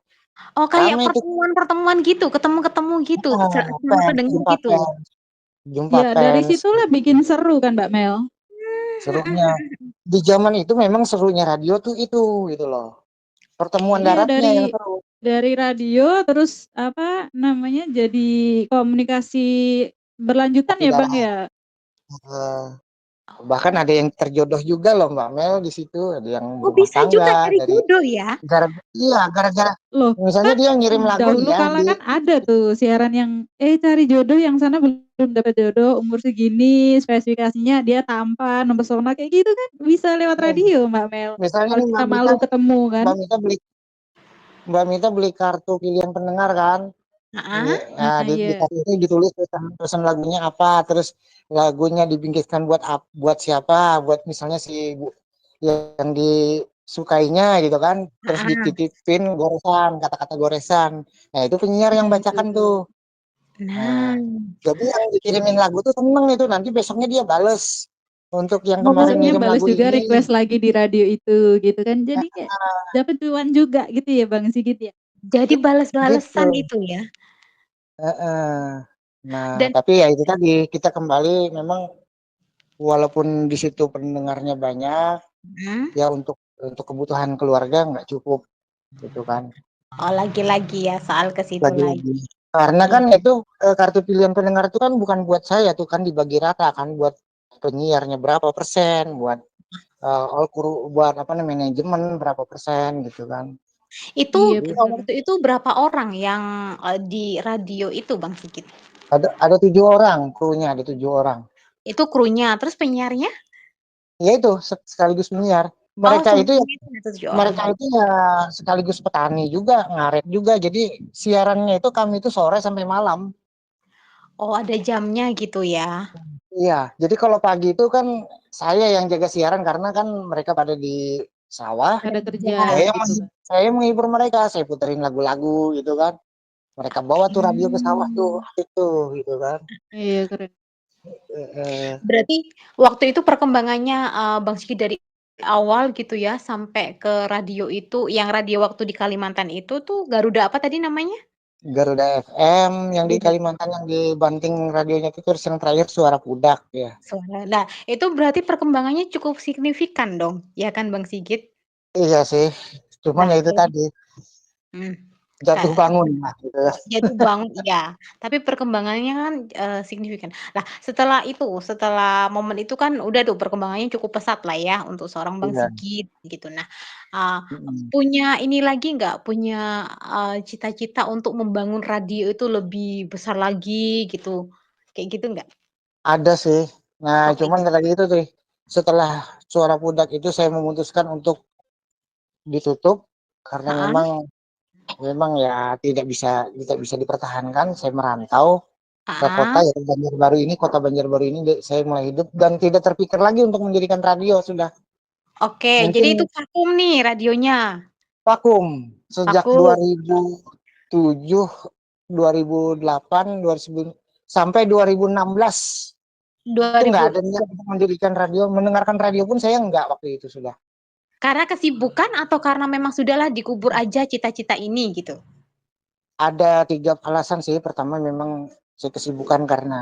Oh, kayak rame tuh. pertemuan-pertemuan gitu, ketemu-ketemu gitu, sama Pers, pendengar jumpa gitu? pers. Jumpa Ya dari pers situlah gitu. bikin seru kan, Mbak Mel. Serunya di zaman itu memang serunya radio tuh itu gitu loh. Pertemuan Iya daratnya yang dari seru. radio terus apa namanya, jadi komunikasi berlanjutan Kopi ya, Bang, darat. ya? Heeh. Bahkan Oh. ada yang terjodoh juga loh Mbak Mel di situ, ada yang Oh, berumah bisa juga tangga cari dari jodoh ya? iya gara-gara Loh, misalnya kan dia ngirim lagu nih dahulu ya kala di kan ada tuh siaran yang, cari jodoh yang sana belum dapat jodoh, umur segini, spesifikasinya dia tampan, mempesona, kayak gitu kan bisa lewat radio, Mbak Mel. misalnya Kalau nih kita malu ketemu kan. Mbak Mita beli kartu pilihan pendengar kan. Heeh. Nah, Ah, di iya. kartu itu ditulis pesan lagunya apa, terus lagunya dibingkiskan buat siapa, buat misalnya si bu yang disukainya gitu kan, terus Heeh. dititipin goresan, kata-kata goresan. Nah, itu penyiar yang Nah, itu bacakan tuh. tuh. Nah. Nah, jadi yang dikirimin lagu tuh seneng itu, nanti besoknya dia bales, untuk yang Oh, kemarin besoknya ngirim balas lagu juga ini. request lagi di radio itu, gitu kan. Jadi kayak dapet cuan juga gitu ya, Bang Sigit ya? Jadi Gitu, bales-balesan itu ya? heeh. Nah, Dan tapi ya itu tadi, kita kembali memang walaupun di situ pendengarnya banyak, mhm. ya untuk kebutuhan keluarga nggak cukup, gitu kan. Oh, lagi-lagi ya soal ke situ lagi. Lagi-lagi. Karena Iya. kan itu, kartu pilihan pendengar itu kan bukan buat saya tuh kan dibagi rata kan, buat penyiarnya berapa persen, buat, all kru buat apa namanya, manajemen berapa persen gitu kan. Itu, Iya Jadi bener. waktu itu berapa orang yang, di radio itu Bang Sigit? ada 7 orang krunya, ada 7 orang. Itu krunya, terus penyiarnya? Ya itu sekaligus penyiar. Oh, Mereka itu ya semuanya itu ada 7 orang. Mereka itu ya sekaligus petani juga, ngaret juga. Jadi siarannya itu kami itu sore sampai malam. Oh, ada jamnya gitu ya? Iya, jadi kalau pagi itu kan saya yang jaga siaran karena kan mereka pada di sawah. Pada Pada kerja. kerja Saya gitu menghib kan. saya menghibur mereka, saya puterin lagu-lagu gitu kan. Mereka bawa tuh radio ke sawah tuh, Mmm. itu gitu kan. Iya keren. Heeh. Berarti waktu itu perkembangannya, Bang Sigit dari awal gitu ya sampai ke radio itu, yang radio waktu di Kalimantan itu tuh Garuda apa tadi namanya? Garuda FM yang di Garuda Kalimantan yang dibanting radionya itu terus yang terakhir Suara Budak ya. Suara. Nah, itu berarti perkembangannya cukup signifikan dong, ya kan Bang Sigit? Iya sih, cuman Nah, ya itu jadi tadi mmm, jatuh bangun lah gitu ya. jatuh bangun iya, tapi perkembangannya kan, signifikan. Nah, setelah itu, setelah momen itu kan udah tuh perkembangannya cukup pesat lah ya untuk seorang Bang Iya, Sigit gitu. Nah, eee, mhm. punya ini lagi nggak, punya, cita-cita untuk membangun radio itu lebih besar lagi gitu, kayak gitu nggak? Ada sih. Nah, Oke, cuman tadi itu sih, setelah Suara Budak itu saya memutuskan untuk ditutup karena heeh, memang memang ya tidak bisa dipertahankan. Saya merantau ke kota heeh. yaitu Banjarbaru ini, kota Banjarbaru ini saya mulai hidup dan tidak terpikir lagi untuk mendirikan radio sudah. Oke, jadi itu Mungkin vakum nih radionya? vakum sejak Vakum 2007, 2008, 2009 sampai 2016. Itu nggak ada 2000 niat untuk mendirikan radio, mendengarkan radio pun saya nggak waktu itu sudah. karena kesibukan atau karena memang sudahlah dikubur aja cita-cita ini gitu? Ada 3 alasan sih. Pertama memang saya kesibukan karena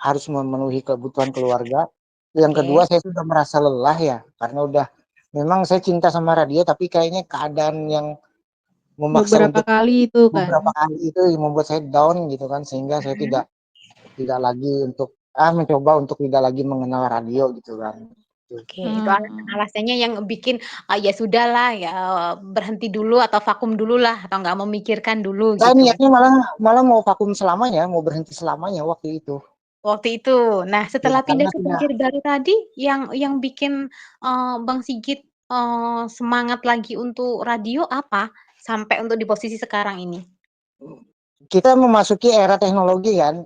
harus memenuhi kebutuhan keluarga. Yang kedua Oke, saya sudah merasa lelah ya, karena udah memang saya cinta sama radio tapi kayaknya keadaan yang memaksa Beberapa untuk kali itu kan? beberapa kali itu yang membuat saya down gitu kan, sehingga saya mhm, tidak tidak lagi untuk mencoba untuk tidak lagi mengenal radio gitu kan. oke, itu Oh. alasan-alasannya yang bikin, ya sudahlah ya berhenti dulu atau vakum dululah atau nggak memikirkan dulu Saya gitu kan, niatnya malah malah mau vakum selamanya, mau berhenti selamanya waktu itu. waktu itu. Nah, Ya setelah pindah karena ke sudah Banjarbaru tadi yang bikin, Bang Sigit, semangat lagi untuk radio apa? Sampai untuk di posisi sekarang ini? kita memasuki era teknologi kan,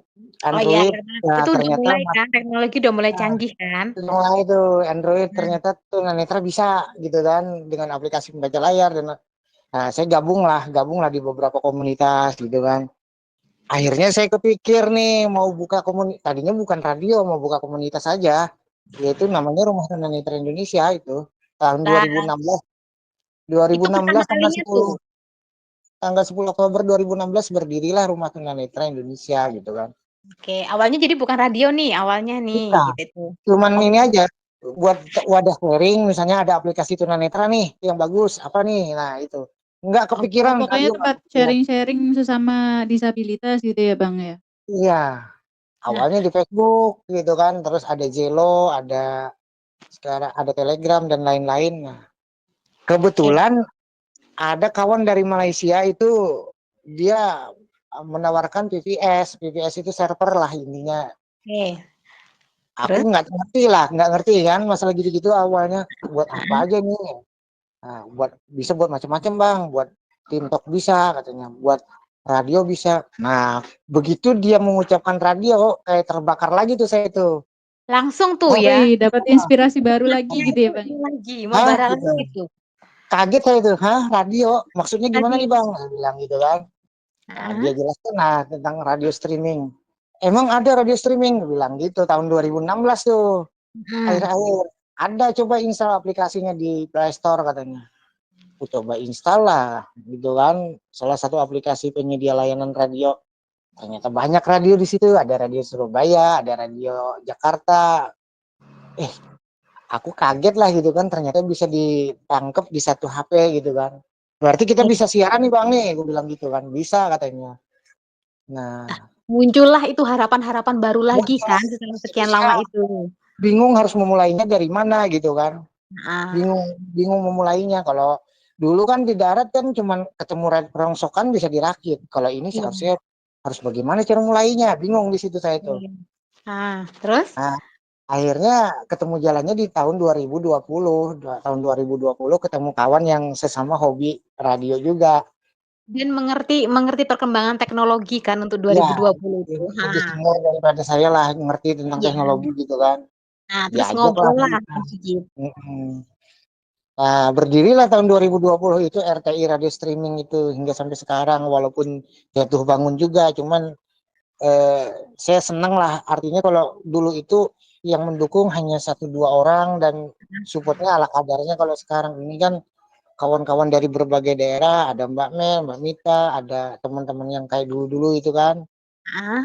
Oh iya, Android, karena ya itu udah ternyata mulai kan, teknologi udah mulai nah, canggih kan? mulai tuh Android Nah, ternyata tunanetra bisa gitu kan dengan aplikasi pembaca layar dan saya gabung lah di beberapa komunitas gitu kan. Akhirnya saya kepikir nih mau buka tadinya bukan radio, mau buka komunitas saja, yaitu namanya Rumah Tunanetra Indonesia itu tahun lah 2016. itu pertama 2016 tanggal kalinya tuh, 10 tanggal 10 Oktober 2016 berdirilah Rumah Tunanetra Indonesia gitu kan. oke, awalnya jadi bukan radio nih, awalnya nih, Kita gitu tuh. cuman Oh, ini aja buat wadah sharing, misalnya ada aplikasi tunanetra nih yang bagus apa nih, nah itu nggak Oh, kepikiran pokoknya radio, nggak tempat kepikiran. sharing-sharing sesama disabilitas gitu ya, Bang, ya? Iya, nah, awalnya di Facebook gitu kan, terus ada Zelo, sekarang ada Telegram dan lain-lain. Nah, oke kebetulan ada kawan dari Malaysia itu dia menawarkan PVS itu server lah intinya. oke, Aku terus? nggak ngerti kan masalah gitu-gitu awalnya. Buat apa Heeh, aja nih? Nah, bisa buat macam-macam bang, buat TikTok bisa katanya, buat radio bisa. Nah, begitu dia mengucapkan radio, kayak terbakar lagi tuh saya tuh. langsung tuh Oh, ya, Wih, dapat inspirasi baru lagi semangatnya gitu itu ya, Bang? ini lagi, hah membara gitu. lagi tuh, Kaget saya tuh, hah radio? Maksudnya gimana nih radio. bang? Saya bilang gitu kan. Nah, dia Heeh, jelaskan lah tentang radio streaming. Emang ada radio streaming? Dia bilang gitu tahun 2016 tuh. mhm, Akhir-akhir ada coba install aplikasinya di Play Store katanya. Aku coba install lah gitu kan. Salah satu aplikasi penyedia layanan radio. Ternyata banyak radio di situ. Ada radio Surabaya, ada radio Jakarta. Eh, aku kaget lah gitu kan. Ternyata bisa ditangkap di satu HP gitu kan. Berarti kita oke. bisa siaran nih bang nih. Aku bilang gitu kan. Bisa katanya. Nah, Muncullah itu harapan-harapan baru lagi muncul kan setelah itu sekian lama saya itu. bingung harus memulainya dari mana gitu kan. Heeh, Bingung bingung memulainya. Kalau dulu kan di darat kan cuman ketemu rongsokan bisa dirakit. Kalau ini iya, seharusnya harus bagaimana cara mulainya? Bingung di situ saya tuh. oke. Terus? Nah, akhirnya ketemu jalannya di tahun 2020. Tahun 2020 ketemu kawan yang sesama hobi radio juga. Dan mengerti mengerti perkembangan teknologi kan untuk Ya, 2020 itu, lebih senior daripada saya lah ngerti tentang iya. teknologi gitu kan. Nah, terus Diajak lah ngobrol lah kita. Bang Sigit. Mm-mm. Nah, berdirilah tahun 2020 itu RTI Radio Streaming itu hingga sampai sekarang walaupun jatuh bangun juga, cuman saya senang lah, artinya kalau dulu itu yang mendukung hanya 1-2 orang dan supportnya ala kadarnya. Kalau sekarang ini kan kawan-kawan dari berbagai daerah, ada Mbak Mel, Mbak Mita, ada teman-teman yang kayak dulu-dulu itu kan. Ah,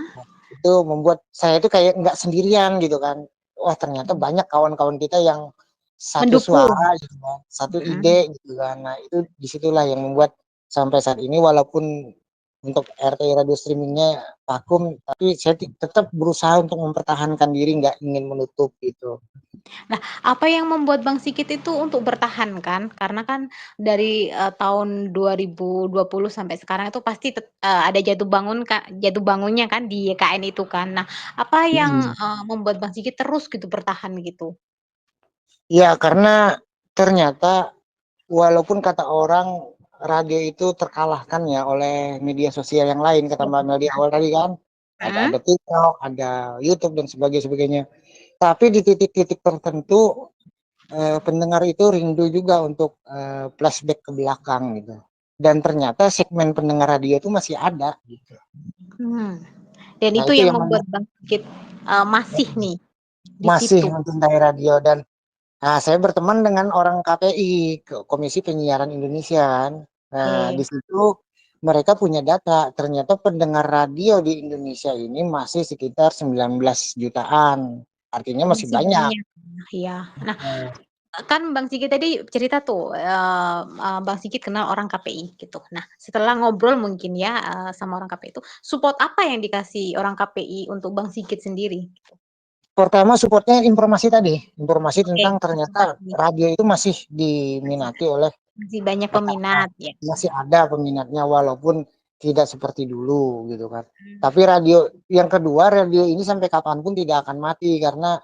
Itu membuat saya itu kayak nggak sendirian gitu kan. Wah, ternyata banyak kawan-kawan kita yang satu mendukung. suara gitu kan, satu Mhm. ide gitu kan. Nah, itu disitulah yang membuat sampai saat ini walaupun untuk RTI radio streamingnya vakum, tapi saya tetap berusaha untuk mempertahankan diri, nggak ingin menutup gitu. Nah, apa yang membuat Bang Sigit itu untuk bertahan kan? Karena kan dari, tahun 2020 sampai sekarang itu pasti ada jatuh bangunnya kan di YKN itu kan. Nah, apa yang, Mhm. membuat Bang Sigit terus gitu bertahan gitu? Ya, karena ternyata walaupun kata orang radio itu terkalahkan ya oleh media sosial yang lain, kata Iya. Mbak Mel di awal tadi kan, ada Mhm. TikTok, ada YouTube dan sebagainya. Tapi di titik-titik tertentu pendengar itu rindu juga untuk flashback ke belakang gitu. Dan ternyata segmen pendengar radio itu masih ada gitu. Hmm. Dan Nah, itu itu yang yang membuat Bang Sigit, masih nih di masih situ. mencintai radio. Dan saya berteman dengan orang KPI, Komisi Penyiaran Indonesia kan. Nah, di Oke. situ mereka punya data, ternyata pendengar radio di Indonesia ini masih sekitar 19 jutaan. Artinya masih Masih banyak. banyak, iya. Nah, Nah, kan Bang Sigit tadi cerita tuh, Bang Sigit kenal orang KPI gitu. Nah, setelah ngobrol mungkin ya, sama orang KPI itu, support apa yang dikasih orang KPI untuk Bang Sigit sendiri? pertama supportnya informasi tadi, informasi Oke, tentang ternyata informasi. radio itu masih diminati oleh Masih banyak masyarakat, peminat ya? masih ada peminatnya walaupun tidak seperti dulu gitu kan. Tapi radio yang kedua, radio ini sampai kapanpun tidak akan mati karena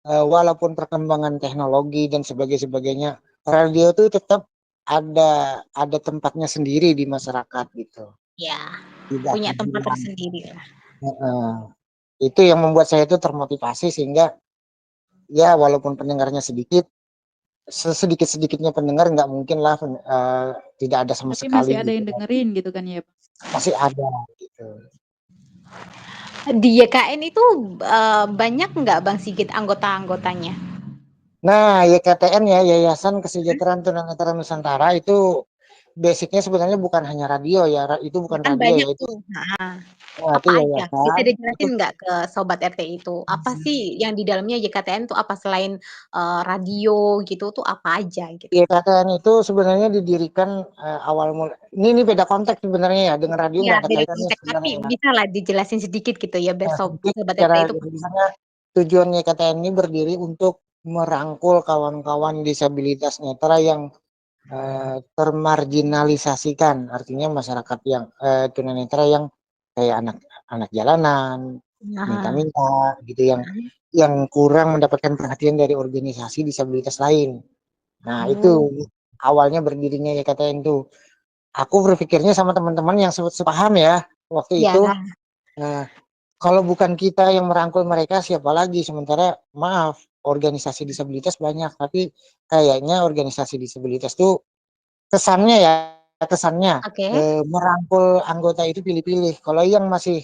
walaupun perkembangan teknologi dan sebagainya, radio itu tetap ada tempatnya sendiri di masyarakat gitu. Ya, Tidak punya akan tempat hilang. tersendiri lah. Heeh. Itu yang membuat saya itu termotivasi sehingga ya walaupun pendengarnya sedikit, sesedikit-sedikitnya pendengar nggak mungkin lah tidak ada sama Tapi sekali masih ada gitu yang kan. dengerin gitu kan ya, Bang? Masih ada gitu. Di YKN itu, banyak nggak Bang Sigit anggota-anggotanya? Nah, YKTN ya, Yayasan Kesejahteraan Tunanetra Nusantara itu basicnya sebenarnya bukan hanya radio ya, itu Ya bukan kan radio ya, banyak itu tuh, heeh. itu Apa aja? Bisa yayasan, itu dijelasin nggak ke sobat RTI itu, apa sih yang di dalamnya YKTN tuh apa selain, radio gitu tuh apa aja gitu? YKTN itu sebenarnya didirikan awal mula ini beda konteks sebenarnya ya, dengan radio Iya nggak ada beda kaitannya konteks, tapi sebenarnya ya. bisalah dijelasin sedikit gitu ya biar Nah, sedikit sobat secara RTI itu misalnya tujuan YKTN ini berdiri untuk merangkul kawan-kawan disabilitas netra yang termarginalisasikan, artinya masyarakat yang tunanetra yang kayak anak anak jalanan, nah, minta-minta gitu, mhm. yang kurang mendapatkan perhatian dari organisasi disabilitas lain. Nah, itu Oh, awalnya berdirinya YKTN itu. Aku berpikirnya sama teman-teman yang sepaham ya waktu iya, itu. Nah, kalau bukan kita yang merangkul mereka, siapa lagi? Sementara maaf, organisasi disabilitas banyak, tapi kayaknya organisasi disabilitas tuh kesannya oke. merangkul anggota itu pilih-pilih. Kalau yang masih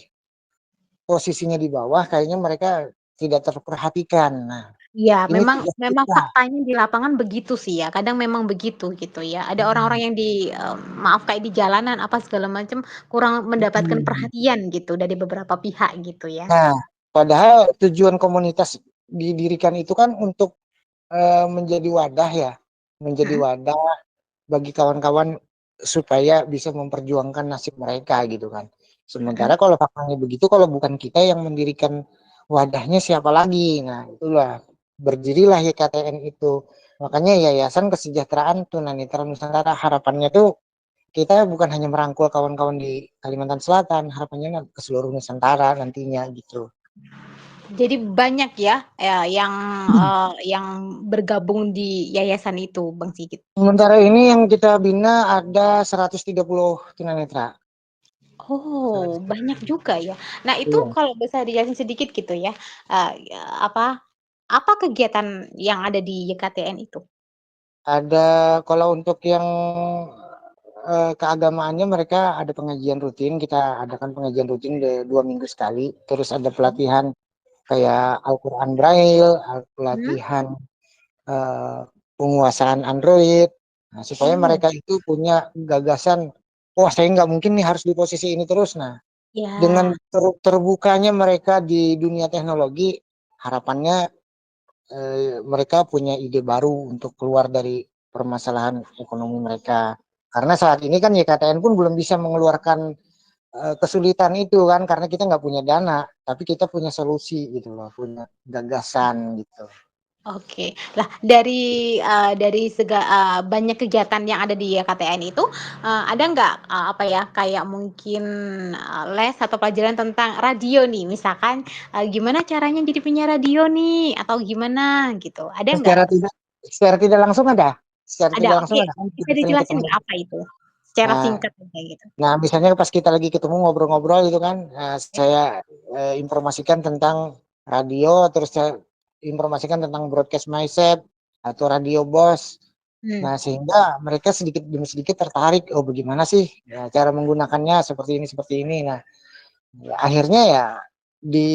posisinya di bawah, kayaknya mereka tidak terperhatikan. Nah, Iya, ini memang tugas memang kita. faktanya di lapangan begitu sih ya, kadang memang begitu gitu ya. Ada orang-orang Hmm, yang maaf kayak di jalanan apa segala macam, kurang mendapatkan hmm. perhatian gitu dari beberapa pihak gitu ya. Nah, padahal tujuan komunitas didirikan itu kan untuk menjadi wadah ya, menjadi Mhm, wadah bagi kawan-kawan supaya bisa memperjuangkan nasib mereka gitu kan. mhm. Sementara kalau faktanya begitu, kalau bukan kita yang mendirikan wadahnya siapa lagi? Nah, itulah berdirilah YKTN itu. Makanya Yayasan Kesejahteraan Tunanetra Nusantara harapannya tuh kita bukan hanya merangkul kawan-kawan di Kalimantan Selatan, harapannya ke seluruh Nusantara nantinya gitu. Jadi banyak ya, yang bergabung di yayasan itu, Bang Sigit? Sementara ini yang kita bina ada 130 tunanetra. Oh, banyak juga ya. Nah itu Iya. kalau bisa dijelasin sedikit gitu ya, apa apa kegiatan yang ada di YKTN itu? Ada kalau untuk yang keagamaannya mereka ada pengajian rutin, kita adakan pengajian rutin 2 minggu sekali, terus ada pelatihan kayak Al-Quran Braille, Hmm? pelatihan penguasaan Android. Nah, supaya Oh, mereka itu punya gagasan, wah saya nggak mungkin nih harus di posisi ini terus. Nah, dengan ya. terbukanya mereka di dunia teknologi, harapannya mereka punya ide baru untuk keluar dari permasalahan ekonomi mereka. Karena saat ini kan YKTN pun belum bisa mengeluarkan kesulitan itu kan, karena kita nggak punya dana, tapi kita punya solusi gitu loh, punya gagasan gitu. Oke. Lah dari banyak kegiatan yang ada di YKTN itu, ada nggak, apa ya, kayak mungkin, les atau pelajaran tentang radio nih? Misalkan, gimana caranya jadi penyiar radio nih, atau gimana gitu, ada nggak? Secara tidak secara tidak langsung ada, secara Ada? tidak langsung Oke, ada kan bisa kita sering dijelasin ketemu. nggak apa itu? Secara Nah, singkat aja gitu. nah misalnya pas kita lagi ketemu ngobrol-ngobrol gitu kan, Oke. saya informasikan tentang radio, terus saya informasikan tentang broadcast myself atau radio bos. Hmm. Nah, sehingga mereka sedikit demi sedikit tertarik, oh bagaimana sih ya, cara menggunakannya seperti ini. Nah, akhirnya ya di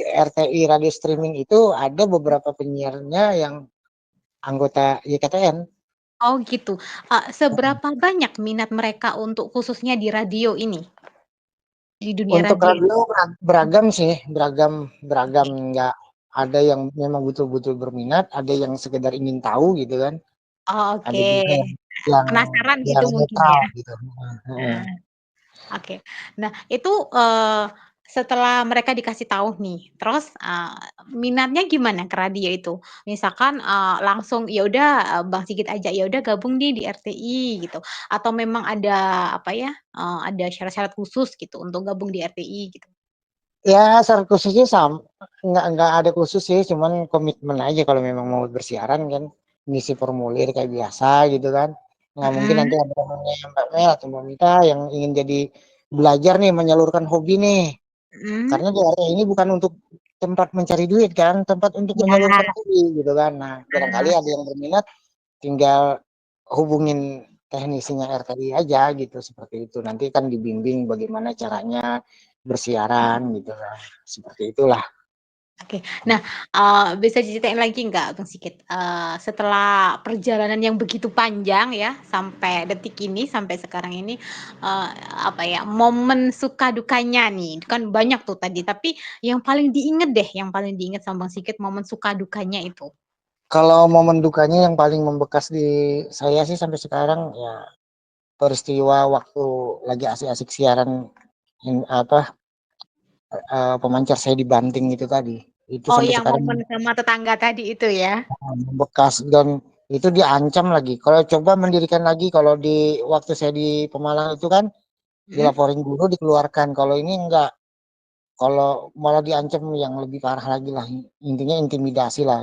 RTI radio streaming itu ada beberapa penyiarnya yang anggota YKTN. Oh gitu. Seberapa banyak minat mereka untuk khususnya di radio ini? Di dunia Untuk radio ini? radio beragam sih, beragam beragam nggak ada yang memang betul-betul berminat, ada yang sekedar ingin tahu gitu kan, Oh, ada oke. juga yang Penasaran gitu yang mungkin netral ya? gitu. Heeh. Heeh. Oke. Nah, itu, setelah mereka dikasih tahu nih, terus, minatnya gimana ke radio itu? Misalkan, langsung, ya udah, Bang Sigit ajak, "Ya udah gabung nih di RTI," gitu, atau memang ada, apa ya, ada syarat-syarat khusus gitu untuk gabung di RTI gitu? Ya syarat khususnya nggak ada khusus sih, cuman komitmen aja kalau memang mau bersiaran kan, ngisi formulir kayak biasa gitu kan. Nah mungkin nanti Mhm, ada temennya Mbak Mel atau Mbak Mita yang ingin jadi belajar nih, menyalurkan hobi nih. mhm. Karena di area ini bukan untuk tempat mencari duit kan, tempat untuk Iya, menyalurkan hobi gitu kan. Nah, barangkali heeh. ada yang berminat, tinggal hubungin teknisinya RTI aja gitu, seperti itu. Nanti kan dibimbing bagaimana caranya bersiaran gitu kan, seperti itulah. Oke. Nah, bisa diceritain lagi nggak Bang Sigit, setelah perjalanan yang begitu panjang ya, sampai detik ini, sampai sekarang ini, apa ya, momen suka dukanya nih, kan banyak tuh tadi, tapi yang paling diinget deh, yang paling diinget sama Bang Sigit momen suka dukanya itu? Kalau momen dukanya yang paling membekas di saya sih sampai sekarang ya peristiwa waktu lagi asik-asik siaran apa pemancar saya dibanting itu tadi. Itu Oh, sampai yang sekarang momen sama tetangga tadi itu ya? membekas dan itu diancam lagi. Kalau coba mendirikan lagi, kalau di waktu saya di Pemalang itu kan Mhm. dilaporin dulu dikeluarkan. Kalau ini enggak, kalau malah diancam yang lebih parah lagi lah. Intinya intimidasi lah.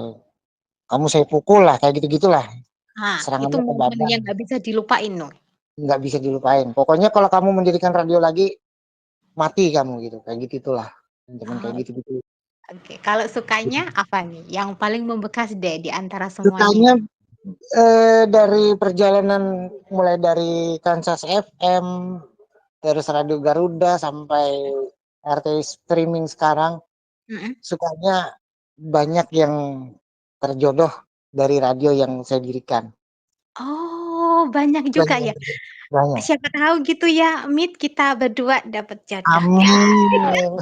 Kamu saya pukul lah, kayak gitu-gitulah. Nah, itu Serangannya ke momen badan, yang nggak bisa dilupain loh. nggak bisa dilupain. Pokoknya kalau kamu mendirikan radio lagi, mati kamu gitu. Kayak gitu itulah. Teman kayak Oh, gitu-gitu. oke. Kalau sukanya apa nih, yang paling membekas deh di antara semuanya? Sukanya dari perjalanan mulai dari Kansas FM, terus Radio Garuda sampai RT streaming sekarang, Mhm. sukanya banyak yang terjodoh dari radio yang saya dirikan. Oh, banyak juga Banyak ya? yang terjodoh, banyak. Siapa tahu gitu ya, Mit, kita berdua dapat jodoh. Amin.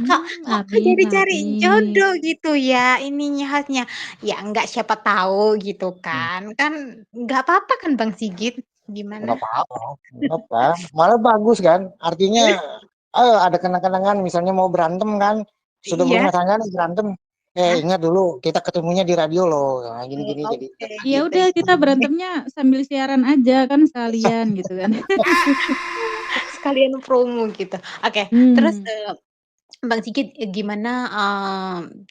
Kok Amin jadi cari amin. jodoh gitu ya ininya khasnya? Ya enggak siapa tahu gitu kan. Kan nggak apa-apa kan Bang Sigit? Nggak Gimana? apa-apa, nggak apa. Malah bagus kan. Artinya, ada kenang-kenangan. Misalnya mau berantem kan, sudah Iya? berumah nih berantem. Hah? Ingat dulu kita ketemunya di radio loh. Nah, Oh, gini-gini jadi oke Ya gitu udah ya. kita berantemnya sambil siaran aja kan sekalian gitu kan. Sekalian promo gitu. Oke, terus, Hmm. Bang Sigit, gimana,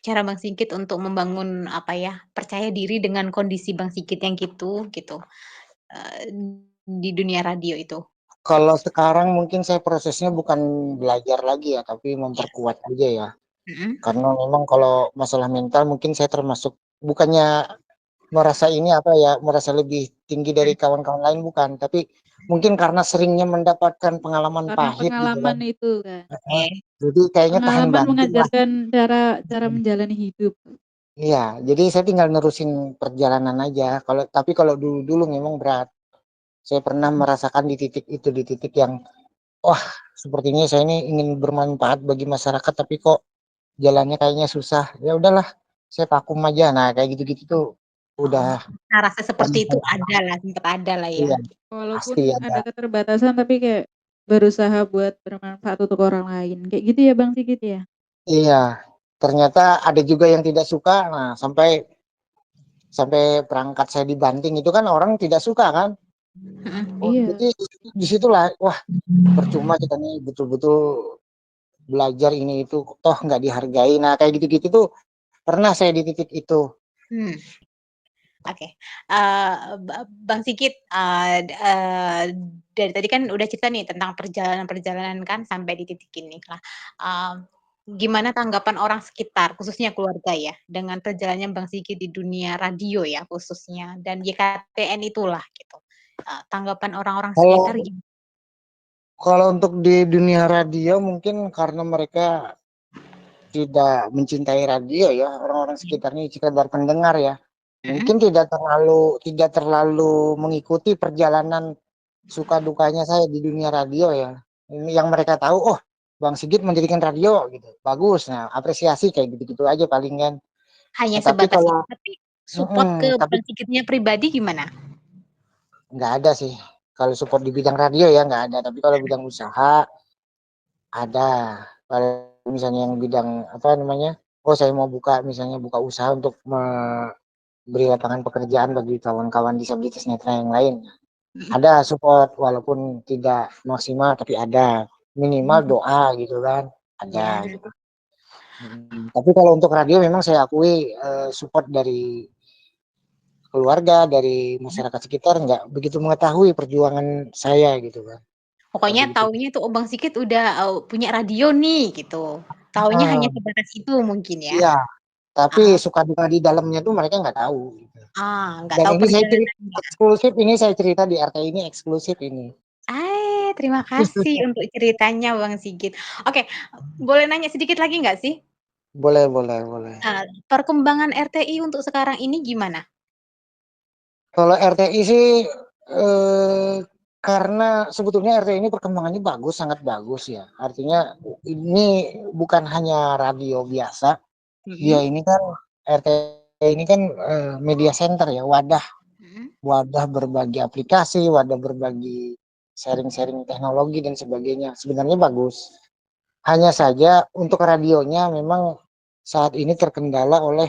cara Bang Sigit untuk membangun, apa ya, percaya diri dengan kondisi Bang Sigit yang gitu, eee, di dunia radio itu? kalau sekarang mungkin saya prosesnya bukan belajar lagi ya, tapi Iya. memperkuat aja ya. Mhm, Karena memang kalau masalah mental mungkin saya termasuk bukannya merasa ini apa ya, merasa lebih tinggi dari mhm, kawan-kawan lain bukan, tapi mungkin karena seringnya mendapatkan pengalaman Karena pahit gitu kan. pengalaman itu kan. Heeh. Oke. Jadi kayaknya tahan Pengalaman banting lah. mengajarkan cara menjalani hidup. Iya, jadi saya tinggal nerusin perjalanan aja. Kalau dulu memang berat. Saya pernah merasakan di titik itu, di titik yang wah, sepertinya saya ini ingin bermanfaat bagi masyarakat tapi kok jalannya kayaknya susah. Ya udahlah, saya vakum aja. Nah, kayak gitu-gitu tuh Oh, udah nah rasa seperti itu ada lah, sempat ada lah ya. iya, Walaupun pasti ada ada. keterbatasan tapi kayak berusaha buat bermanfaat untuk orang lain. Kayak gitu ya Bang Sigit ya? Iya, ternyata ada juga yang tidak suka. Nah, sampai sampai perangkat saya dibanting itu kan orang tidak suka kan. Mhm. Oh, Iya. jadi disitulah wah percuma kita nih betul-betul belajar ini itu toh nggak dihargai. Nah, kayak gitu-gitu tuh pernah saya di titik itu. Hmm. Oke, Bang Sigit, dari tadi kan udah cerita nih tentang perjalanan-perjalanan kan sampai di titik ini lah, gimana tanggapan orang sekitar, khususnya keluarga ya, dengan perjalanannya Bang Sigit di dunia radio ya khususnya dan YKTN itulah gitu, tanggapan orang-orang sekitar Kalau gimana? kalau untuk di dunia radio mungkin karena mereka tidak mencintai radio ya, orang-orang sekitarnya sekedar pendengar ya. Mhm. Mungkin tidak terlalu mengikuti perjalanan suka dukanya saya di dunia radio ya. Ini yang mereka tahu, oh Bang Sigit mendirikan radio gitu, bagus. Nah apresiasi kayak gitu-gitu aja paling kan. Hanya Nah, tapi sebatas itu, kalau tapi support ke tapi Bang Sigitnya pribadi gimana? nggak ada sih. Kalau support di bidang radio ya nggak ada. Tapi kalau bidang usaha ada. Kalau misalnya yang bidang apa namanya, oh saya mau buka misalnya buka usaha untuk memberi lapangan pekerjaan bagi kawan-kawan disabilitas netra yang lain. Mhm. Ada support walaupun tidak maksimal tapi ada minimal doa gitu kan Iya. ada gitu. Tapi kalau untuk radio memang saya akui support dari keluarga dari masyarakat sekitar nggak begitu mengetahui perjuangan saya gitu kan kayak Pokoknya begitu. taunya tuh, oh Bang Sigit udah, punya radio nih gitu. Taunya hanya Ah, sebatas itu mungkin ya? iya tapi Heeh. suka duka di dalamnya tuh mereka nggak tahu gitu. Nggak Dan tahu ini saya cerita perjalanannya. eksklusif ini saya cerita di RT ini eksklusif ini. Terima kasih untuk ceritanya Bang Sigit. Oke, boleh nanya sedikit lagi nggak sih? Boleh boleh boleh. Perkembangan RTI untuk sekarang ini gimana? Kalau RTI sih eh, karena sebetulnya RTI ini perkembangannya bagus, sangat bagus ya. Artinya ini bukan hanya radio biasa, dia Mhm, ini kan RTI ini kan media center ya, wadah mhm. wadah berbagi aplikasi, wadah berbagi sharing-sharing teknologi dan sebagainya. Sebenarnya bagus. Hanya saja untuk radionya memang saat ini terkendala oleh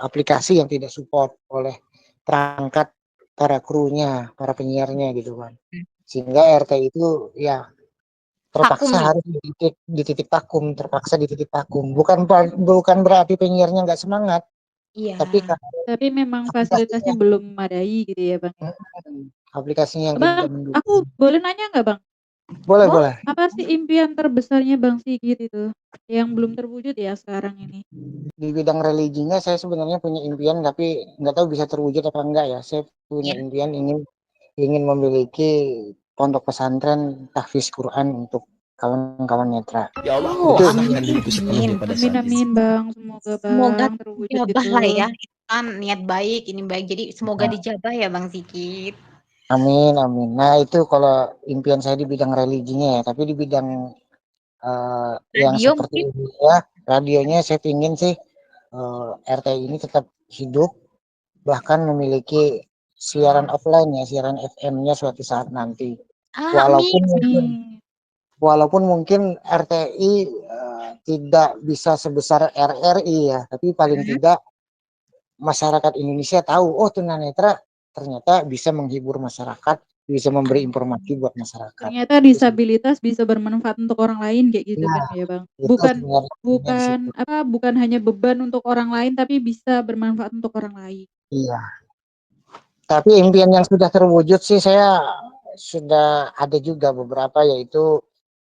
aplikasi yang tidak support oleh perangkat para krunya, para penyiarnya gitu kan. Sehingga RT itu ya Vakum terpaksa nih? harus di titik vakum, terpaksa di titik vakum. Bukan berarti penyiarnya nggak semangat, tapi Iya. karena Tapi memang aplikasinya fasilitasnya belum memadai gitu ya Bang ya? aplikasinya yang Bang, tidak aku mendukung. boleh nanya nggak Bang? Boleh, Boleh. boleh. Apa sih impian terbesarnya Bang Sigit itu? Yang belum terwujud ya sekarang ini? Di bidang religinya saya sebenarnya punya impian tapi nggak tahu bisa terwujud apa enggak ya. Saya punya Iya. impian ingin ingin memiliki pondok pesantren tahfiz Quran untuk kawan-kawan netra. Ya Allah, aku Oh, Itu menyerahkan amin diriku amin. sepenuhnya pada Amin saat ini. amin Bang, semoga Semoga Bang terwujud dijabah itu. lah ya, itu kan niat baik, ini baik, jadi semoga nah, dijabah ya Bang Sigit. amin amin. Nah, itu kalau impian saya di bidang religinya ya, tapi di bidang yang Radio seperti mungkin? ini ya, radionya saya ingin sih RTI ini tetap hidup bahkan memiliki siaran offline ya, siaran FM-nya suatu saat nanti. Amin. Walaupun mungkin Amin. walaupun mungkin RTI tidak bisa sebesar RRI ya, tapi paling Mhm. tidak masyarakat Indonesia tahu oh tunanetra ternyata bisa menghibur masyarakat, bisa memberi informasi buat masyarakat. Ternyata disabilitas bisa bermanfaat untuk orang lain kayak gitu Nah, kan ya Bang? itu Bukan sebenarnya di situ. bukan hanya beban untuk orang lain tapi bisa bermanfaat untuk orang lain. Iya. Tapi impian yang sudah terwujud sih saya sudah ada juga beberapa yaitu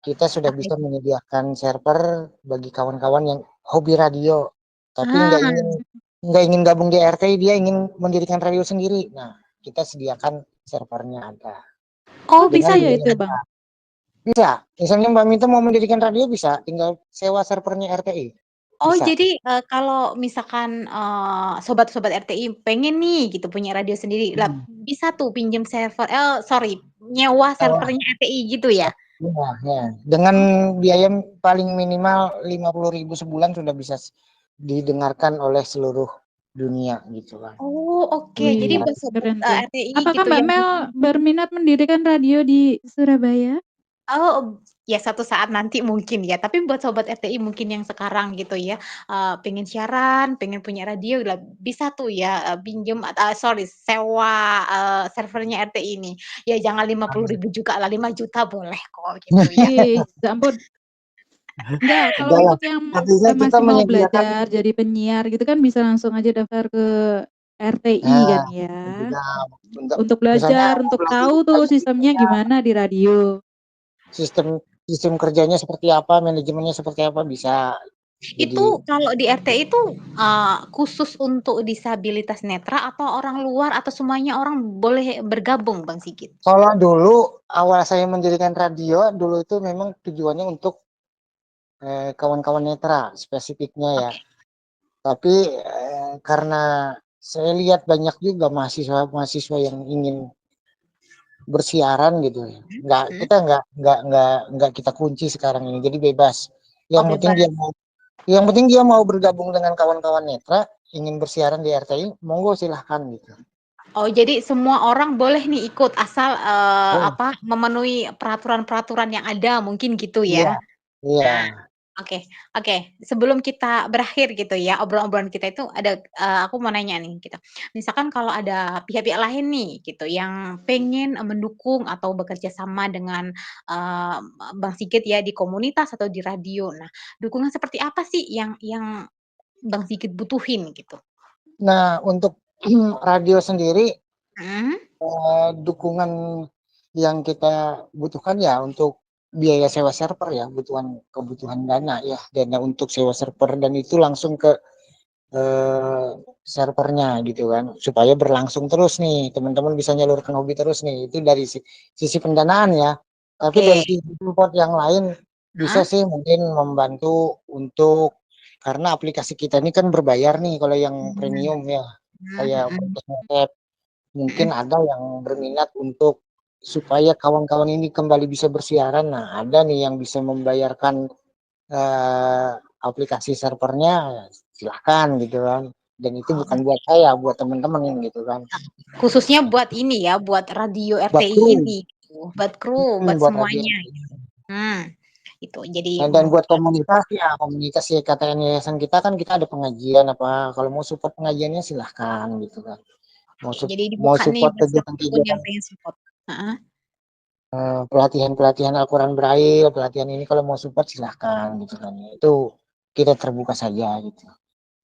kita sudah Apa bisa itu? menyediakan server bagi kawan-kawan yang hobi radio, tapi Ah, nggak ingin gabung di RT, dia ingin mendirikan radio sendiri. Nah, kita sediakan servernya ada. Oh, Oh, bisa dengan bisa ya biaya itu, Bang? bisa. Misalnya Mbak Mita mau mendirikan radio bisa, tinggal sewa servernya RTI, Oh, bisa. jadi, kalau misalkan, sobat-sobat RTI pengen nih gitu punya radio sendiri, lah Mhm. bisa tuh pinjem server sorry, nyewa Sewa, servernya RTI gitu ya? iya, ya. Dengan Oh biaya paling minimal 50.000 sebulan sudah bisa didengarkan oleh seluruh dunia gitu kan. oh, oke. Jadi Wih, buat sobat, keren tuh. RTI Apakah gitu Mbak yang Mel berminat mendirikan radio di Surabaya? oh, ya suatu saat nanti mungkin ya, tapi buat sobat RTI mungkin yang sekarang gitu ya, pengen siaran, pengen punya radio lah bisa tuh ya, pinjem sorry sewa, servernya RTI ini. Ya jangan 50.000 juga lah, 5 juta boleh kok gitu ya. Wih, ya ampun. Enggak, kalau Enggak lah, untuk yang, artinya kita masih mau menyediakan belajar jadi penyiar gitu kan bisa langsung aja daftar ke RTI kan ya. juga untuk Untuk misalnya belajar, mau untuk belajar tahu tuh sistemnya belajar gimana di radio. sistem sistem kerjanya seperti apa, manajemennya seperti apa bisa. Itu Jadi kalau di RTI itu, khusus untuk disabilitas netra atau orang luar atau semuanya orang boleh bergabung, Bang Sigit? kalau dulu awal saya mendirikan radio dulu itu memang tujuannya untuk kawan-kawan netra spesifiknya ya. Oke. Tapi karena saya lihat banyak juga mahasiswa-mahasiswa yang ingin bersiaran gitu ya. Nggak Mhm. kita nggak kita kunci sekarang ini. Jadi bebas. Oh, Yang penting dia bebas. mau yang penting dia mau bergabung dengan kawan-kawan netra, ingin bersiaran di RTI, monggo silahkan gitu. Oh, jadi semua orang boleh nih ikut asal, Oh, memenuhi peraturan-peraturan yang ada mungkin gitu iya, ya? iya. Nah, oke oke. Sebelum kita berakhir gitu ya, obrolan-obrolan kita itu ada, aku mau nanya nih gitu. Misalkan kalau ada pihak-pihak lain nih gitu yang pengen, mendukung atau bekerja sama dengan, eee, Bang Sigit ya di komunitas atau di radio. Nah, dukungan seperti apa sih yang Bang Sigit butuhin gitu? Nah, untuk radio sendiri Mhm, dukungan yang kita butuhkan ya untuk biaya sewa server ya, kebutuhan dana ya, dana untuk sewa server dan itu langsung ke eh, servernya gitu kan, supaya berlangsung terus nih, teman-teman bisa nyalurkan hobi terus nih. Itu dari sisi pendanaan ya. Tapi oke. dari sisi support yang lain bisa Heeh, sih mungkin membantu untuk karena aplikasi kita ini kan berbayar nih kalau yang mhm, premium ya, mhm kayak mhm, podcast Notet. Mungkin mhm. ada yang berminat untuk supaya kawan-kawan ini kembali bisa bersiaran. Nah, ada nih yang bisa membayarkan eh, aplikasi servernya, silahkan gitu kan. Dan itu bukan Oh, buat saya, buat teman-teman gitu kan. khususnya buat ini ya, buat radio Buat RTI kru, ini gitu, buat kru, buat buat radio. semuanya gitu. Hmm, itu jadi Dan buat komunitas ya, komunitas ya KTN Yayasan kita kan kita ada pengajian apa. Kalau mau support pengajiannya silahkan gitu kan. Mau, oke, jadi mau dibuka nih support buat siapapun yang kegiatan-kegiatan pengen support. Heeh. pelatihan-pelatihan Al-Quran Braille, pelatihan ini kalau mau support silahkan gitu kan. Itu kita terbuka saja gitu.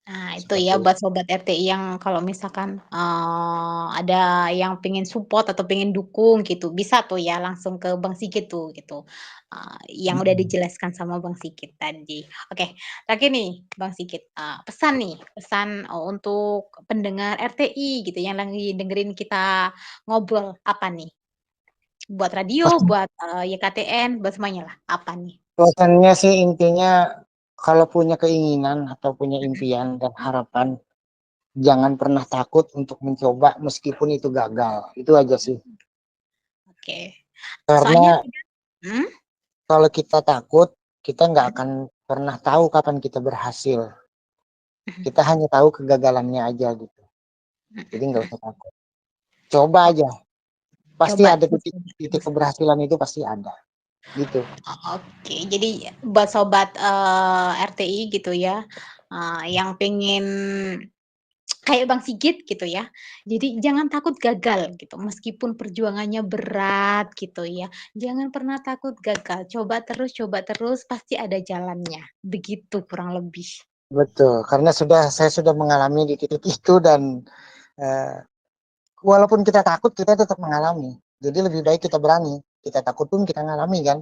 Nah, itu Seperti ya buat sobat RTI yang kalau misalkan, ada yang pengen support atau pengen dukung gitu, bisa tuh ya langsung ke Bang Sigit tuh gitu, yang udah mm, dijelaskan sama Bang Sigit tadi. Oke, terakhir nih Bang Sigit, pesan nih, pesan, untuk pendengar RTI gitu yang lagi dengerin kita ngobrol, apa nih? Buat radio, buat, YKTN, buat semuanya lah, apa nih? pesannya sih intinya kalau punya keinginan atau punya impian dan harapan, jangan pernah takut untuk mencoba meskipun itu gagal. Itu aja sih. Oke, soalnya Karena mhm? kalau kita takut, kita nggak Mhm akan pernah tahu kapan kita berhasil. mhm Kita hanya tahu kegagalannya aja gitu. mhm Jadi nggak mhm. usah takut. Coba Oh, aja. Pasti coba ada terus titik coba titik terus. keberhasilan itu pasti ada. Gitu. Oke, jadi buat sobat, RTI gitu ya, yang pengen kayak Bang Sigit gitu ya, jadi jangan takut gagal gitu, meskipun perjuangannya berat gitu ya, jangan pernah takut gagal, coba terus, pasti ada jalannya, begitu kurang lebih. Betul, karena saya sudah mengalami di titik itu dan eh, walaupun kita takut kita tetap mengalami. Jadi lebih baik kita berani. Kita takut pun kita ngalami kan.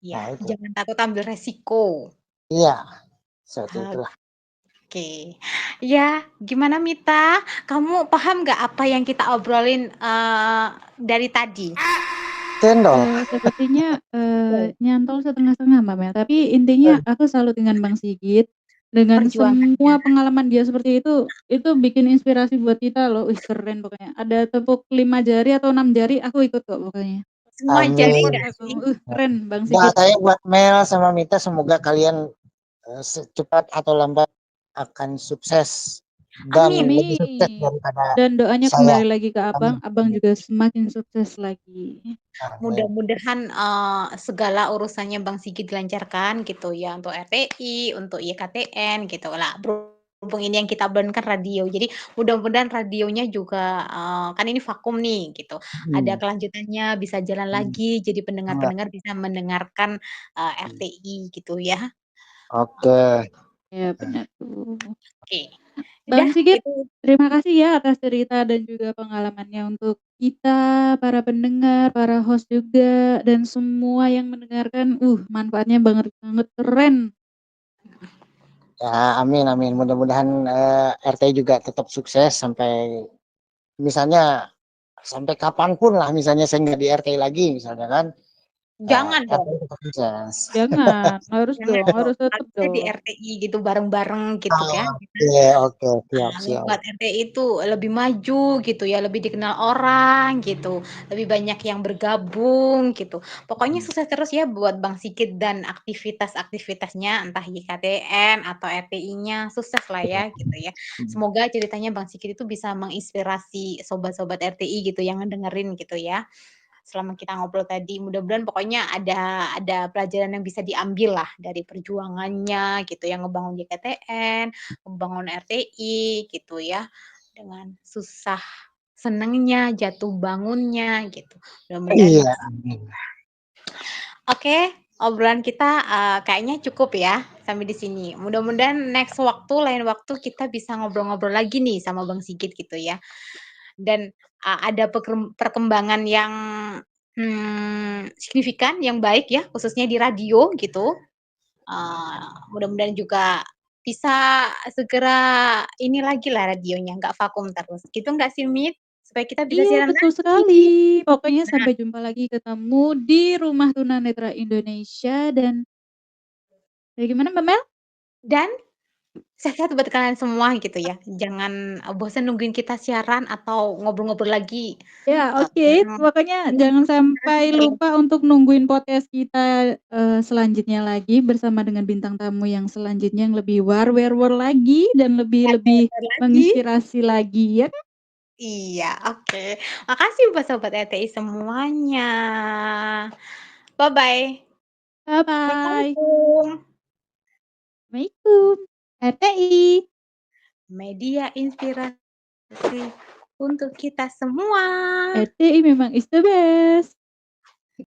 Ya, Nah itu. jangan takut ambil resiko. Iya, seperti itulah. Oke. Ya, gimana Mita? Kamu paham nggak apa yang kita obrolin, dari tadi? Cendol. Sepertinya, nyantol setengah-setengah, Mbak Mel, tapi intinya aku salut dengan Bang Sigit, dengan Perjuangannya. semua pengalaman dia seperti itu bikin inspirasi buat kita loh. Wih keren pokoknya, ada tepuk 5 jari atau 6 jari aku ikut kok pokoknya. Semua jari Amin. Support nggak aku, sih? keren Bang Doa Sigit. saya buat Mel sama Mita semoga kalian secepat atau lambat akan sukses dan Amin. lebih sukses Amin. daripada Dan doanya saya. kembali lagi ke Amin. Abang juga semakin sukses lagi. Amin. Mudah-mudahan segala urusannya Bang Sigit dilancarkan gitu ya, untuk RTI, untuk YKTN gitu lah. Berhubung ini yang kita obrolan kan radio, jadi mudah-mudahan radionya juga kan ini vakum nih gitu, ada kelanjutannya bisa jalan lagi, jadi Iya. pendengar-pendengar bisa mendengarkan RTI gitu ya. Oke. Ya benar tuh. Oke, udah Bang Sigit, itu. terima kasih ya atas cerita dan juga pengalamannya untuk kita, para pendengar, para host juga, dan semua yang mendengarkan. Manfaatnya banget keren. Ya, amin amin. Mudah-mudahan RT juga tetap sukses sampai misalnya sampai kapanpun lah, misalnya saya nggak di RT lagi misalnya kan. Jangan RT dong. tetap sukses. Jangan, harus Jangan dong, dong, harus tetep harusnya di dong. RTI gitu bareng-bareng gitu kan. Oke, siap siap. Membuat RTI itu lebih maju gitu ya, lebih dikenal orang gitu, lebih banyak yang bergabung gitu. Pokoknya sukses terus ya buat Bang Sigit dan aktivitas-aktivitasnya, entah YKTN atau RTI-nya, sukses lah ya gitu ya. Semoga ceritanya Bang Sigit itu bisa menginspirasi sobat-sobat RTI gitu yang ngedengerin gitu ya. Selama kita ngobrol tadi, mudah-mudahan pokoknya ada pelajaran yang bisa diambil lah dari perjuangannya gitu ya, ngebangun YKTN, membangun RTI gitu ya, dengan susah senengnya, jatuh bangunnya gitu. Mudah-mudahan Iya, amin. Oke, obrolan kita, kayaknya cukup ya sampai di sini. Mudah-mudahan next waktu, lain waktu kita bisa ngobrol-ngobrol lagi nih sama Bang Sigit gitu ya. Dan, ada perkembangan yang, signifikan, yang baik ya, khususnya di radio gitu. Mudah-mudahan juga bisa segera ini lagi lah radionya, nggak vakum terus. Gitu nggak sih, Mit? Supaya kita bisa Iya, siaran betul lagi. sekali. Pokoknya Nah, sampai jumpa lagi ketemu di Rumah Tunanetra Indonesia dan gimana Mbak Mel? dan sehat-sehat buat kalian semua gitu ya. Jangan, bosan nungguin kita siaran atau ngobrol-ngobrol lagi, Ya, oke. bareng Pokoknya ini jangan sampai lupa untuk nungguin podcast kita, selanjutnya lagi bersama dengan bintang tamu yang selanjutnya yang lebih war lagi dan lebih lagi. menginspirasi lagi, ya kan? Iya, oke. Makasih buat sobat RTI semuanya. Bye-bye. Bye-bye. Assalamualaikum. Assalamualaikum. RTI. Media inspirasi untuk kita semua. RTI memang is the best.